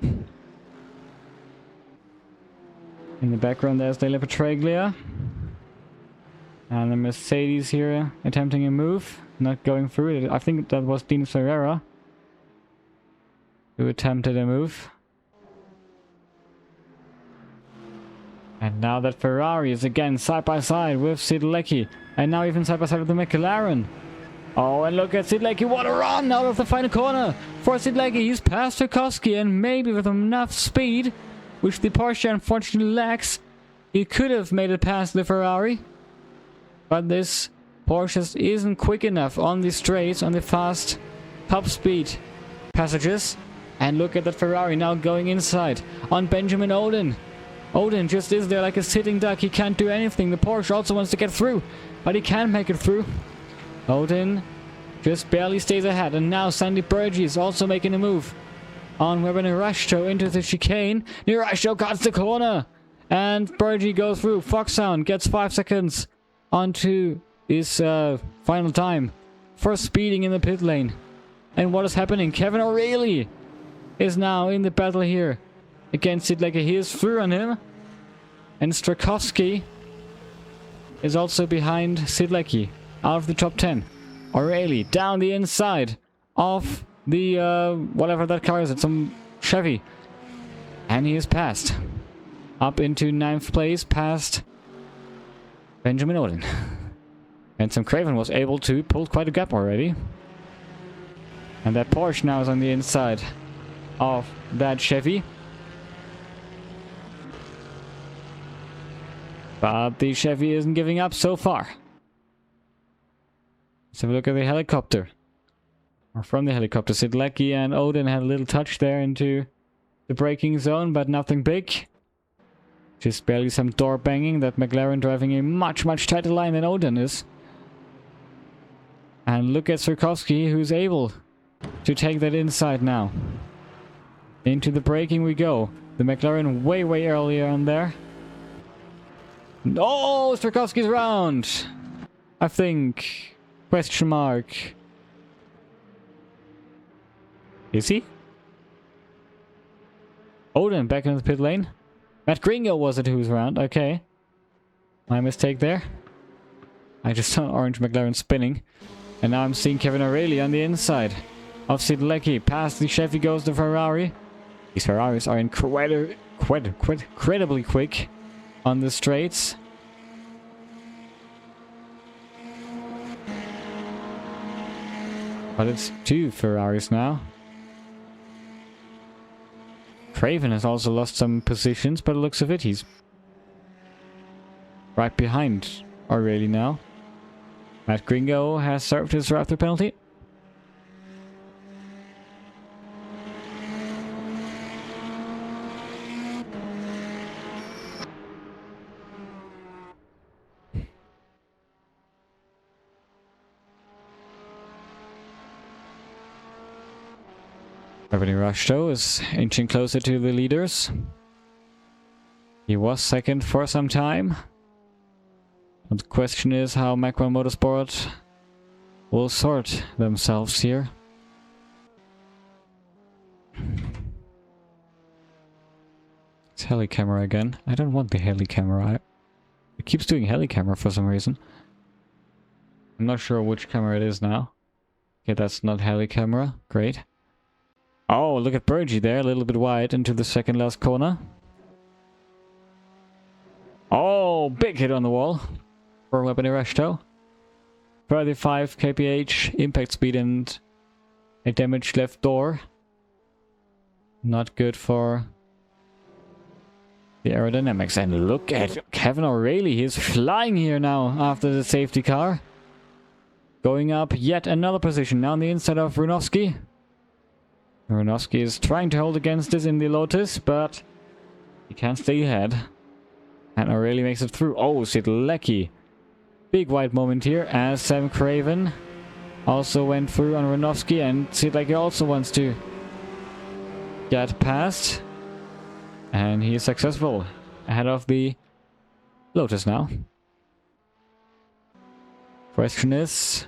In the background there's Dele Petraglia. And the Mercedes here attempting a move. Not going through it. I think that was Dean Ferreira who attempted a move. And now that Ferrari is again side by side with Sidlecki. And now even side by side with the McLaren. Oh, and look at Sidlecki. What a run out of the final corner for Sidlecki. He's past Strykovsky, and maybe with enough speed, which the Porsche unfortunately lacks, he could have made it past the Ferrari. But this Porsche just isn't quick enough on the straights, on the fast top speed passages. And look at that Ferrari now going inside on Benjamin Odin. Odin just is there like a sitting duck. He can't do anything. The Porsche also wants to get through, but he can't make it through. Odin just barely stays ahead. And now Sandy Burgee is also making a move on Weber Nirashto into the chicane. Nirashto cuts the corner, and Burgee goes through. Foxhound gets 5 seconds onto his final time for speeding in the pit lane. And what is happening? Kevin O'Reilly is now in the battle here against Sidlecki. He is through on him. And Strykovsky is also behind Sidlecki out of the top 10. O'Reilly down the inside of the whatever that car is. It's some Chevy. And he is passed. Up into 9th place past Benjamin Odin. And Sam Craven was able to pull quite a gap already. And that Porsche now is on the inside of that Chevy. But the Chevy isn't giving up so far. Let's have a look at the helicopter. Or from the helicopter. Sidlecki and Odin had a little touch there into the braking zone, but nothing big. Just barely some door banging. That McLaren driving a much, much tighter line than Odin is. And look at Strykovsky, who's able to take that inside now. Into the braking we go. The McLaren way, way earlier on there. Oh, Strykovsky's round, I think. Question mark. Is he? Odin back in the pit lane. Matt Gringo was it who was around. Okay. My mistake there. I just saw an orange McLaren spinning. And now I'm seeing Kevin O'Reilly on the inside of Sidlecki. Past the Chevy goes the Ferrari. These Ferraris are incredibly quick on the straights. But it's 2 Ferraris now. Craven has also lost some positions, but it looks of it, he's right behind O'Reilly now. Matt Gringo has served his Raptor penalty. Revenue Rush though is inching closer to the leaders. He was second for some time. And the question is how Macron Motorsport will sort themselves here. It's heli camera again. I don't want the heli camera. It keeps doing heli camera for some reason. I'm not sure which camera it is now. Okay, that's not heli camera. Great. Oh, look at Burgie there, a little bit wide into the second last corner. Oh, big hit on the wall for Weapon Irashto. 35 kph, impact speed and a damaged left door. Not good for the aerodynamics. And look at Kevin O'Reilly, he's flying here now after the safety car. Going up yet another position, now on the inside of Runovsky. Runovsky is trying to hold against this in the Lotus, but he can't stay ahead. And O'Reilly makes it through. Oh, Sid Leckie. Big white moment here as Sam Craven also went through on Runovsky, and Sid Leckie also wants to get past. And he is successful ahead of the Lotus now. Question is,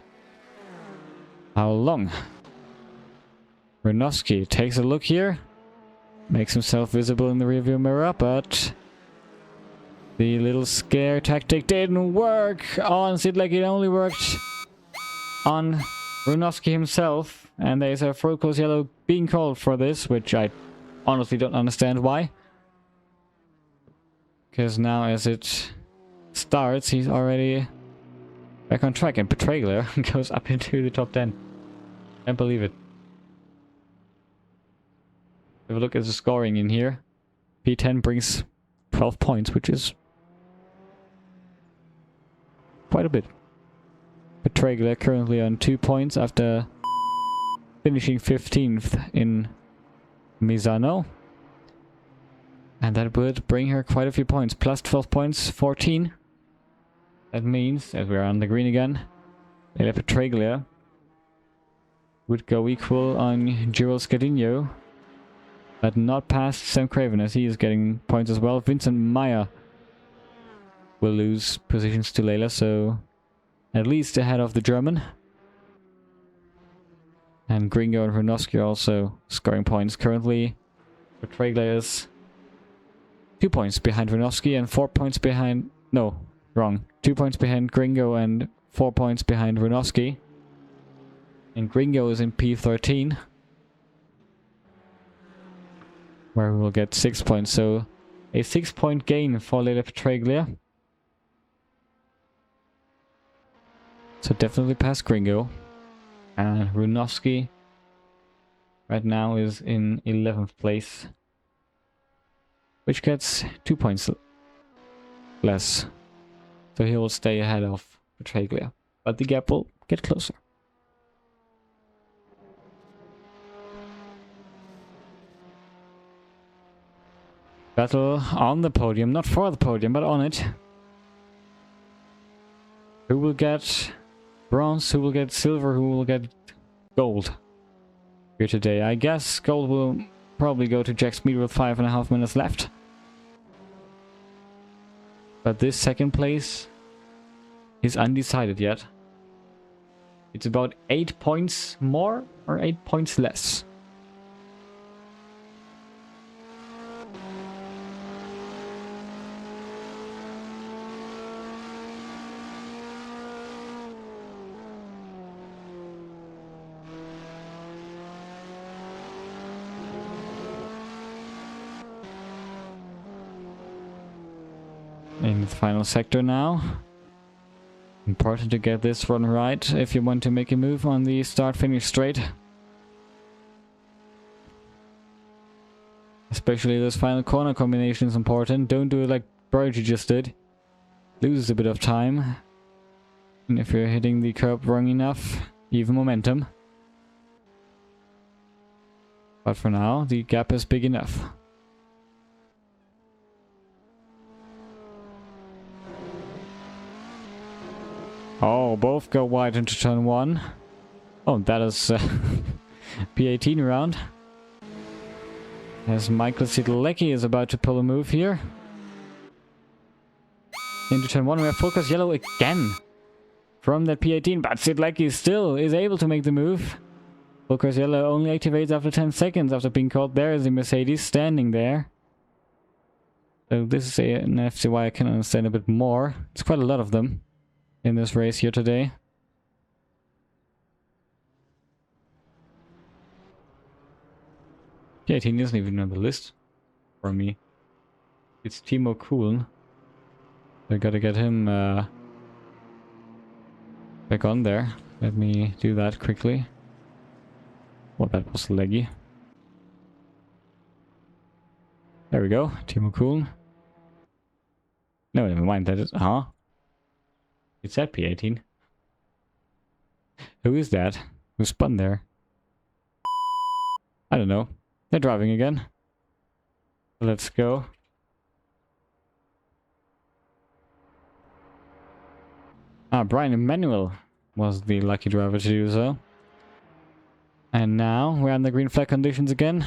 how long? Runovsky takes a look here, makes himself visible in the rearview mirror, but the little scare tactic didn't work on Sid Leckie. It only worked on Runovsky himself, and there's a full course yellow being called for this, which I honestly don't understand why. Because now as it starts, he's already back on track, and Petraglia goes up into the top 10. Can't believe it. Have a look at the scoring in here. P10 brings 12 points, which is quite a bit. Petraglia currently on 2 points after finishing 15th in Misano. And that would bring her quite a few points. Plus 12 points, 14. That means, as we're on the green again, Leila Petraglia would go equal on Giro Scadino, but not past Sam Craven, as he is getting points as well. Vincent Meyer will lose positions to Leila, so at least ahead of the German. And Gringo and Runovsky are also scoring points. Currently, Petraglia is 2 points behind Runovsky and 4 points behind... No, wrong. 2 points behind Gringo and 4 points behind Runovsky. And Gringo is in P13, where we will get 6 points. So a 6-point gain for Leila Petraglia. So definitely past Gringo. And Runovsky right now is in 11th place, which gets 2 points less. So he will stay ahead of Petraglia, but the gap will get closer. Battle on the podium, not for the podium, but on it. Who will get bronze, who will get silver, who will get gold here today? I guess gold will probably go to Jack Speed with 5.5 minutes left. But this second place is undecided yet. It's about 8 points more or 8 points less. in the final sector now. Important to get this run right if you want to make a move on the start-finish straight. Especially this final corner combination is important. Don't do it like Burge just did. Loses a bit of time. And if you're hitting the curb wrong enough, even momentum. But for now, the gap is big enough. Oh, both go wide into turn 1. Oh, that is P18 round. As Michael Sidlecki is about to pull a move here. Into turn 1, we have Focus Yellow again. From that P18, but Sidlecki still is able to make the move. Focus Yellow only activates after 10 seconds after being caught. There is the Mercedes standing there. So this is an FCY I can understand a bit more. It's quite a lot of them in this race here today. P18 isn't even on the list for me. It's Timo Kuhn. I gotta get him back on there. Let me do that quickly. Well, that was leggy. There we go, Timo Kuhn. No, never mind, that is... Huh? It's at P18. Who is that? Who spun there? I don't know. They're driving again. Let's go. Ah, Brian Emmanuel was the lucky driver to do so. And now we're on the green flag conditions again.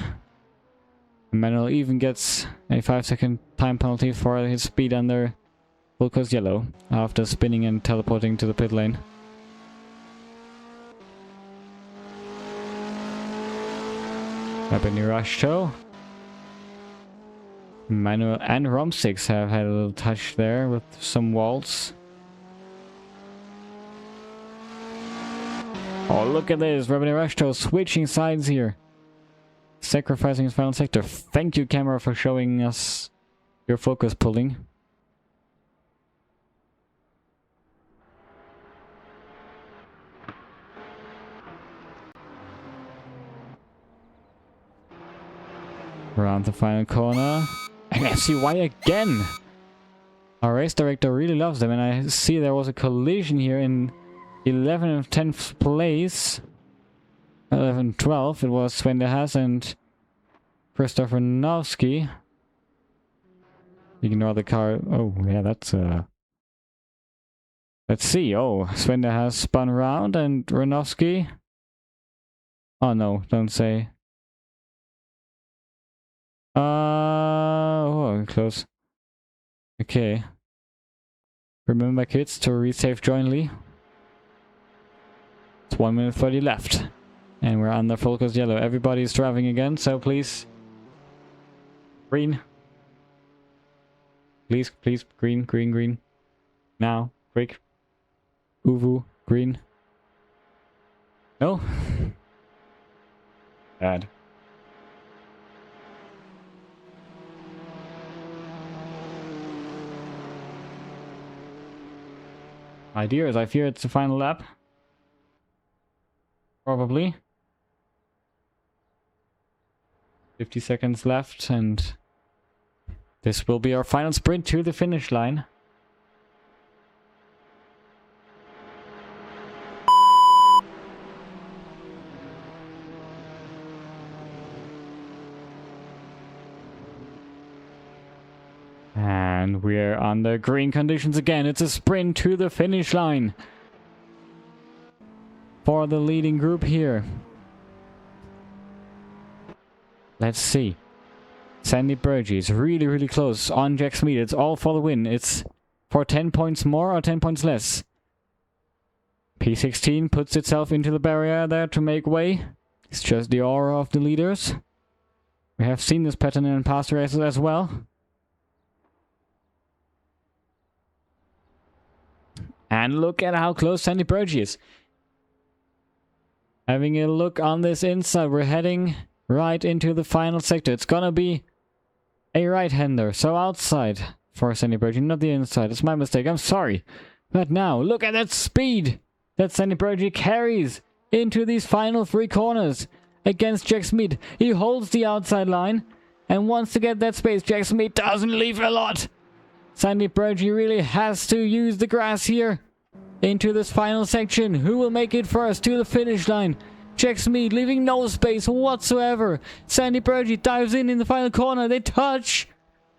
Emmanuel even gets a 5-second time penalty for his speed under Focus Yellow after spinning and teleporting to the pit lane. Up in the rush show. Manuel and Romsix have had a little touch there with some walls. Oh, look at this. Robin Rashto switching sides here. Sacrificing his final sector. Thank you, camera, for showing us your focus pulling. Around the final corner. And FCY again! Our race director really loves them, and I see there was a collision here in 11th and 10th place. 11 12, it was Sven de Haas and Christopher Nowski. Ignore the car. Oh, yeah, that's let's see. Oh, Sven de Haas spun around and Renowski. Oh no, don't say. Oh, close. Okay. Remember, kids, to resave jointly. It's 1 minute 30 left. And we're under Focus Yellow. Everybody's driving again, so please. Green. Please, please. Green, green, green. Now. Quick. Uvu. Green. No? Bad. My dears, I fear it's the final lap. Probably. 50 seconds left, and this will be our final sprint to the finish line. And we're on the green conditions again. It's a sprint to the finish line for the leading group here. Let's see. Sandy Burgess, really, really close on Jack Smead. It's all for the win. It's for 10 points more or 10 points less. P16 puts itself into the barrier there to make way. It's just the aura of the leaders. We have seen this pattern in past races as well. And look at how close Sandy Burgess is. Having a look on this inside, we're heading right into the final sector. It's gonna be a right-hander, so outside. for Sandy Burgee, not the inside. It's my mistake, I'm sorry. But now, look at that speed that Sandy Burgee carries into these final 3 corners against Jack Smith. He holds the outside line and wants to get that space. Jack Smith doesn't leave a lot. Sandy Burgee really has to use the grass here into this final section. Who will make it first to the finish line? Jack Smith leaving no space whatsoever. Sandy Burgee dives in the final corner. They touch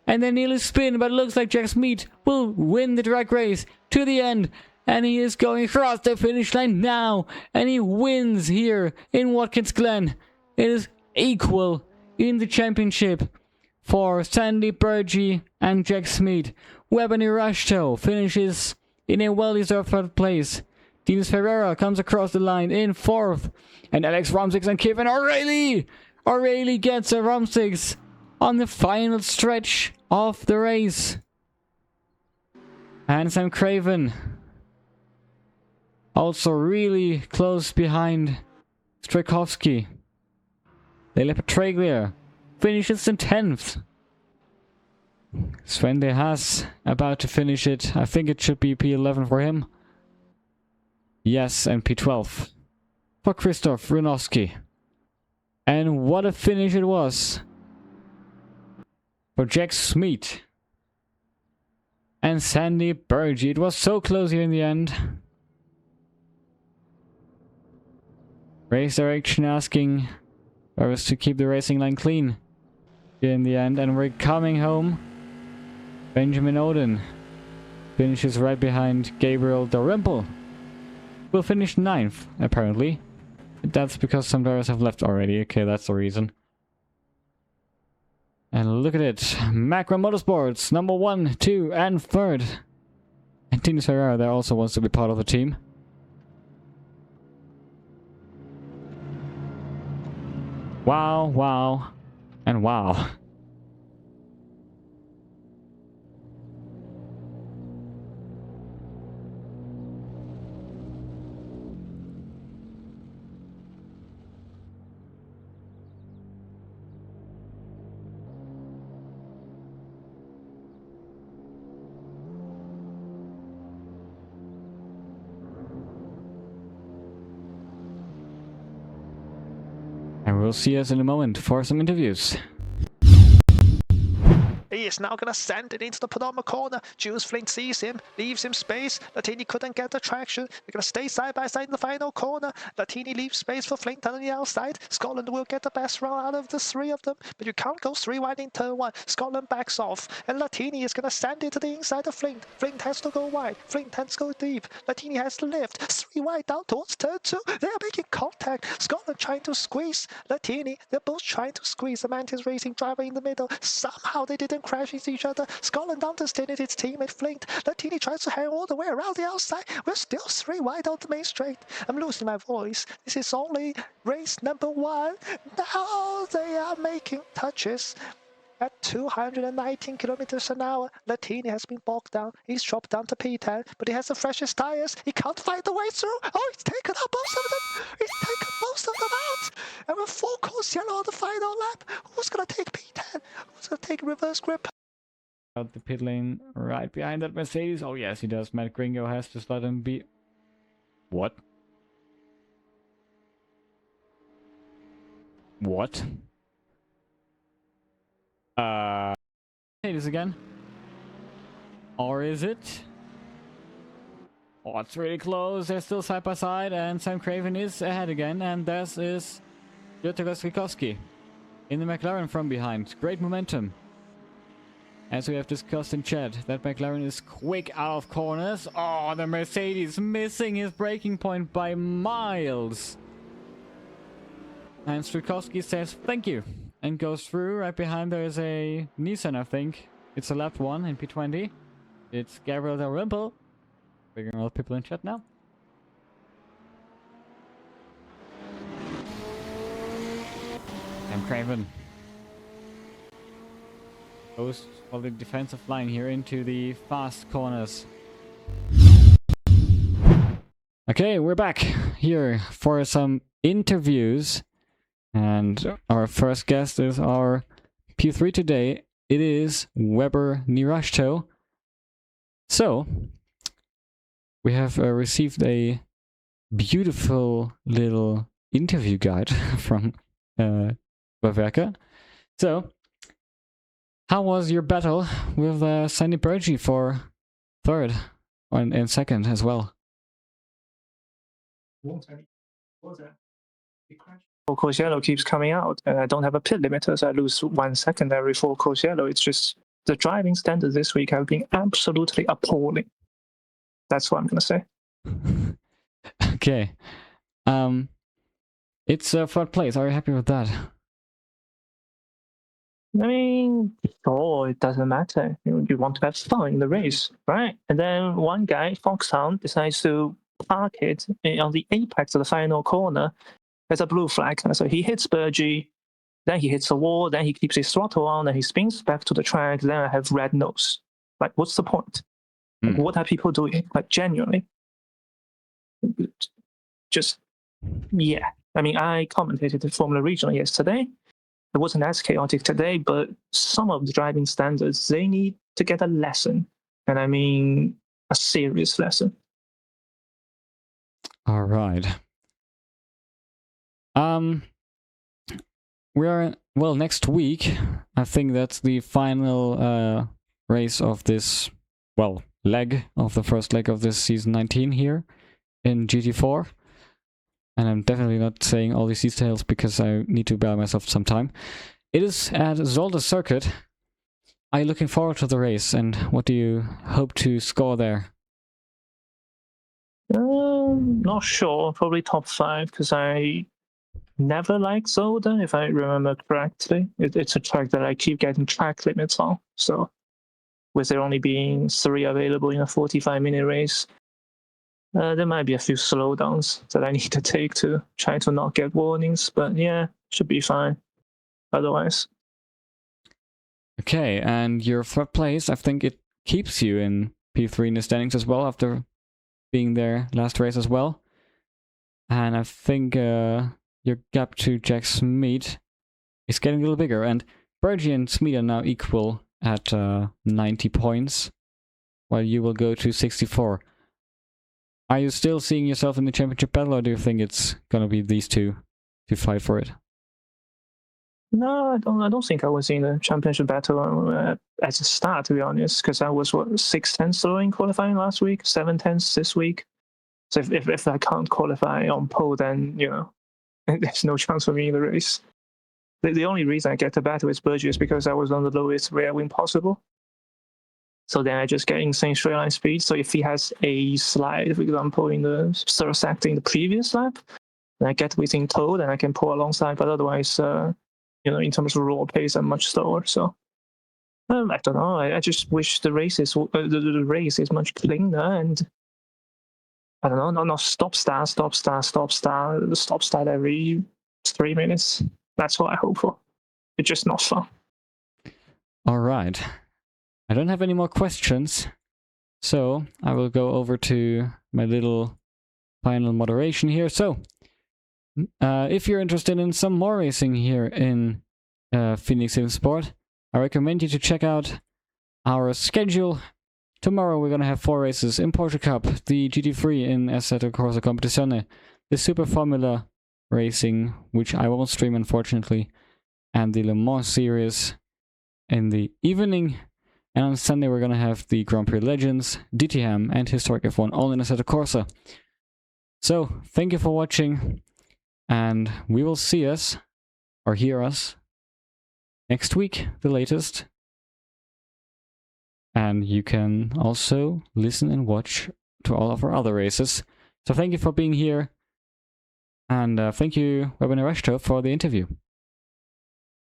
and they nearly spin, but it looks like Jack Smith will win the drag race to the end. And he is going across the finish line now. And he wins here in Watkins Glen. It is equal in the championship for Sandy Burgee and Jack Smith. Weber Nirashto finishes in a well-deserved 3rd place. Dinas Ferreira comes across the line in 4th. And Alex Romsix and Kevin O'Reilly gets a Romsix on the final stretch of the race. And Sam Craven also really close behind Strakowski. Lele Petraglia finishes in 10th. Sven De Haas about to finish it. I think it should be P11 for him. Yes, and P12 for Christoph Runowski. And what a finish it was for Jack Smith and Sandy Burgee. It was so close here in the end. Race direction asking us to keep the racing line clean here in the end, and we're coming home. Benjamin Oden finishes right behind Gabriel Dalrymple. Will finish 9th, apparently. That's because some drivers have left already. Okay, that's the reason. And look at it. Macro Motorsports, number 1, 2, and 3rd. And Dinas Ferreira there also wants to be part of the team. Wow, wow, and wow. And we'll see us in a moment for some interviews. He is now going to send it into the penultimate corner. Jules Flint sees him, leaves him space. Latini couldn't get the traction. They're going to stay side by side in the final corner. Latini leaves space for Flint on the outside. Scotland will get the best round out of the 3 of them, but you can't go 3 wide in turn 1. Scotland backs off, and Latini is going to send it to the inside of Flint. Flint has to go wide. Flint has to go deep. Latini has to lift. 3 wide down towards turn 2. They are making contact. Scotland trying to squeeze Latini. They're both trying to squeeze the Mantis Racing driver in the middle. Somehow they didn't crash into each other. Scotland understated its teammate Flint. Latini tries to hang all the way around the outside. We're still 3 wide on the main straight. I'm losing my voice. This is only race number 1. Now they are making touches. At 219 kilometers an hour, Latini has been bogged down. He's dropped down to P10, but he has the freshest tires. He can't find the way through. Oh, he's taken out most of them. He's taken most of them out. And with 4 course yellow on the final lap, who's going to take P10? Who's going to take reverse grip? Out the pit lane right behind that Mercedes. Oh yes, he does. Matt Gringo has to let him be. What? What? Mercedes again? Or is it? Oh, it's really close. They're still side by side, and Sam Craven is ahead again, and this is Jutta Koski in the McLaren from behind. Great momentum. As we have discussed in chat, that McLaren is quick out of corners. Oh, the Mercedes missing his braking point by miles. And Strakowski says thank you and goes through. Right behind there is a Nissan, I think. It's a left one in P20. It's Gabriel Dalrymple. Figuring all the people in chat now. And Craven goes for the defensive line here into the fast corners. Okay, we're back here for some interviews. And our first guest is our P3 today. It is Weber Nirashto. So, we have received a beautiful little interview guide from Baverka. So, how was your battle with Sandy Burgee for third and second as well? Four course yellow keeps coming out, and I don't have a pit limiter, so I lose 1 second every 4 course yellow. It's just the driving standards this week have been absolutely appalling. That's what I'm gonna say. Okay. It's third place. Are you happy with that? I mean, sure, it doesn't matter. You want to have fun in the race, right? And then one guy, Foxhound, decides to park it on the apex of the final corner. There's a blue flag, so he hits Burgee, then he hits the wall, then he keeps his throttle on, then he spins back to the track, then I have red nose. Like, what's the point? Like, what are people doing? Like, genuinely. Just, yeah. I mean, I commentated the Formula Regional yesterday. It wasn't as chaotic today, but some of the driving standards, they need to get a lesson. And I mean, a serious lesson. All right. We are, well, next week, I think that's the final race of this, well, leg of the first leg of this season 19 here in GT4. And I'm definitely not saying all these details because I need to buy myself some time. It is at Zolder Circuit. Are you looking forward to the race, and what do you hope to score there? Not sure. Probably top 5, because I never liked Zolder, if I remember correctly. It's a track that I keep getting track limits on. So, with there only being 3 available in a 45-minute race, there might be a few slowdowns that I need to take to try to not get warnings. But yeah, should be fine. Otherwise. Okay, and your third place, I think it keeps you in P3 in the standings as well after being there last race as well. And I think your gap to Jack Smeet is getting a little bigger. And Burgee and Smeet are now equal at 90 points, while you will go to 64. Are you still seeing yourself in the championship battle, or do you think it's gonna be these two to fight for it? No, I don't think I was in the championship battle at the start, to be honest, because I was, 6/10 in qualifying last week, 7/10 this week. So if I can't qualify on pole, then, there's no chance for me in the race. The only reason I get to battle with Burgee is because I was on the lowest rear wing possible. So then I just get insane straight line speed. So if he has a slide, for example, in the third sector in the previous lap, then I get within toe, then I can pull alongside. But otherwise, in terms of raw pace, I'm much slower. So I don't know. I just wish the race is much cleaner, and I don't know. Not stop start every 3 minutes. That's what I hope for. It's just not fun. All right. I don't have any more questions, so I will go over to my little final moderation here. So, if you're interested in some more racing here in Phoenix SimSport, I recommend you to check out our schedule. Tomorrow we're going to have 4 races in Porsche Cup, the GT3 in Assetto Corsa Competizione, the Super Formula racing, which I won't stream unfortunately, and the Le Mans series in the evening. And on Sunday we're going to have the Grand Prix Legends, DTM, and Historic F1 all in Assetto Corsa. So, thank you for watching, and we will see us, or hear us, next week, the latest. And you can also listen and watch to all of our other races. So thank you for being here, and thank you, Webinar Reshto, for the interview.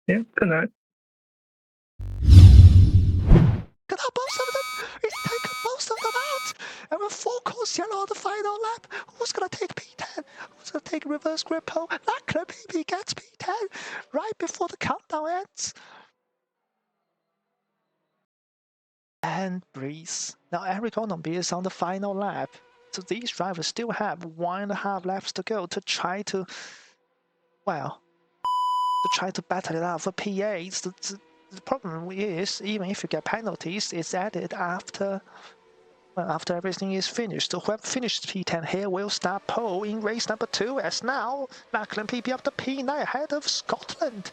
Yeah, good night. Look at most of them. He's taken most of them out. And with 4 course yellow on the final lap, who's going to take P10? Who's going to take reverse grip pole? Leclerc maybe gets P10 right before the countdown ends. And Breeze. Now Eric Onombi is on the final lap. So these drivers still have 1.5 laps to go to try to, well, battle it out for P8s. The problem is, even if you get penalties, it's added after Well, after everything is finished, so whoever finished P10 here will start pole in race number 2, as now Glen PP up to P9 ahead of Scotland.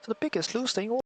So the biggest loser in all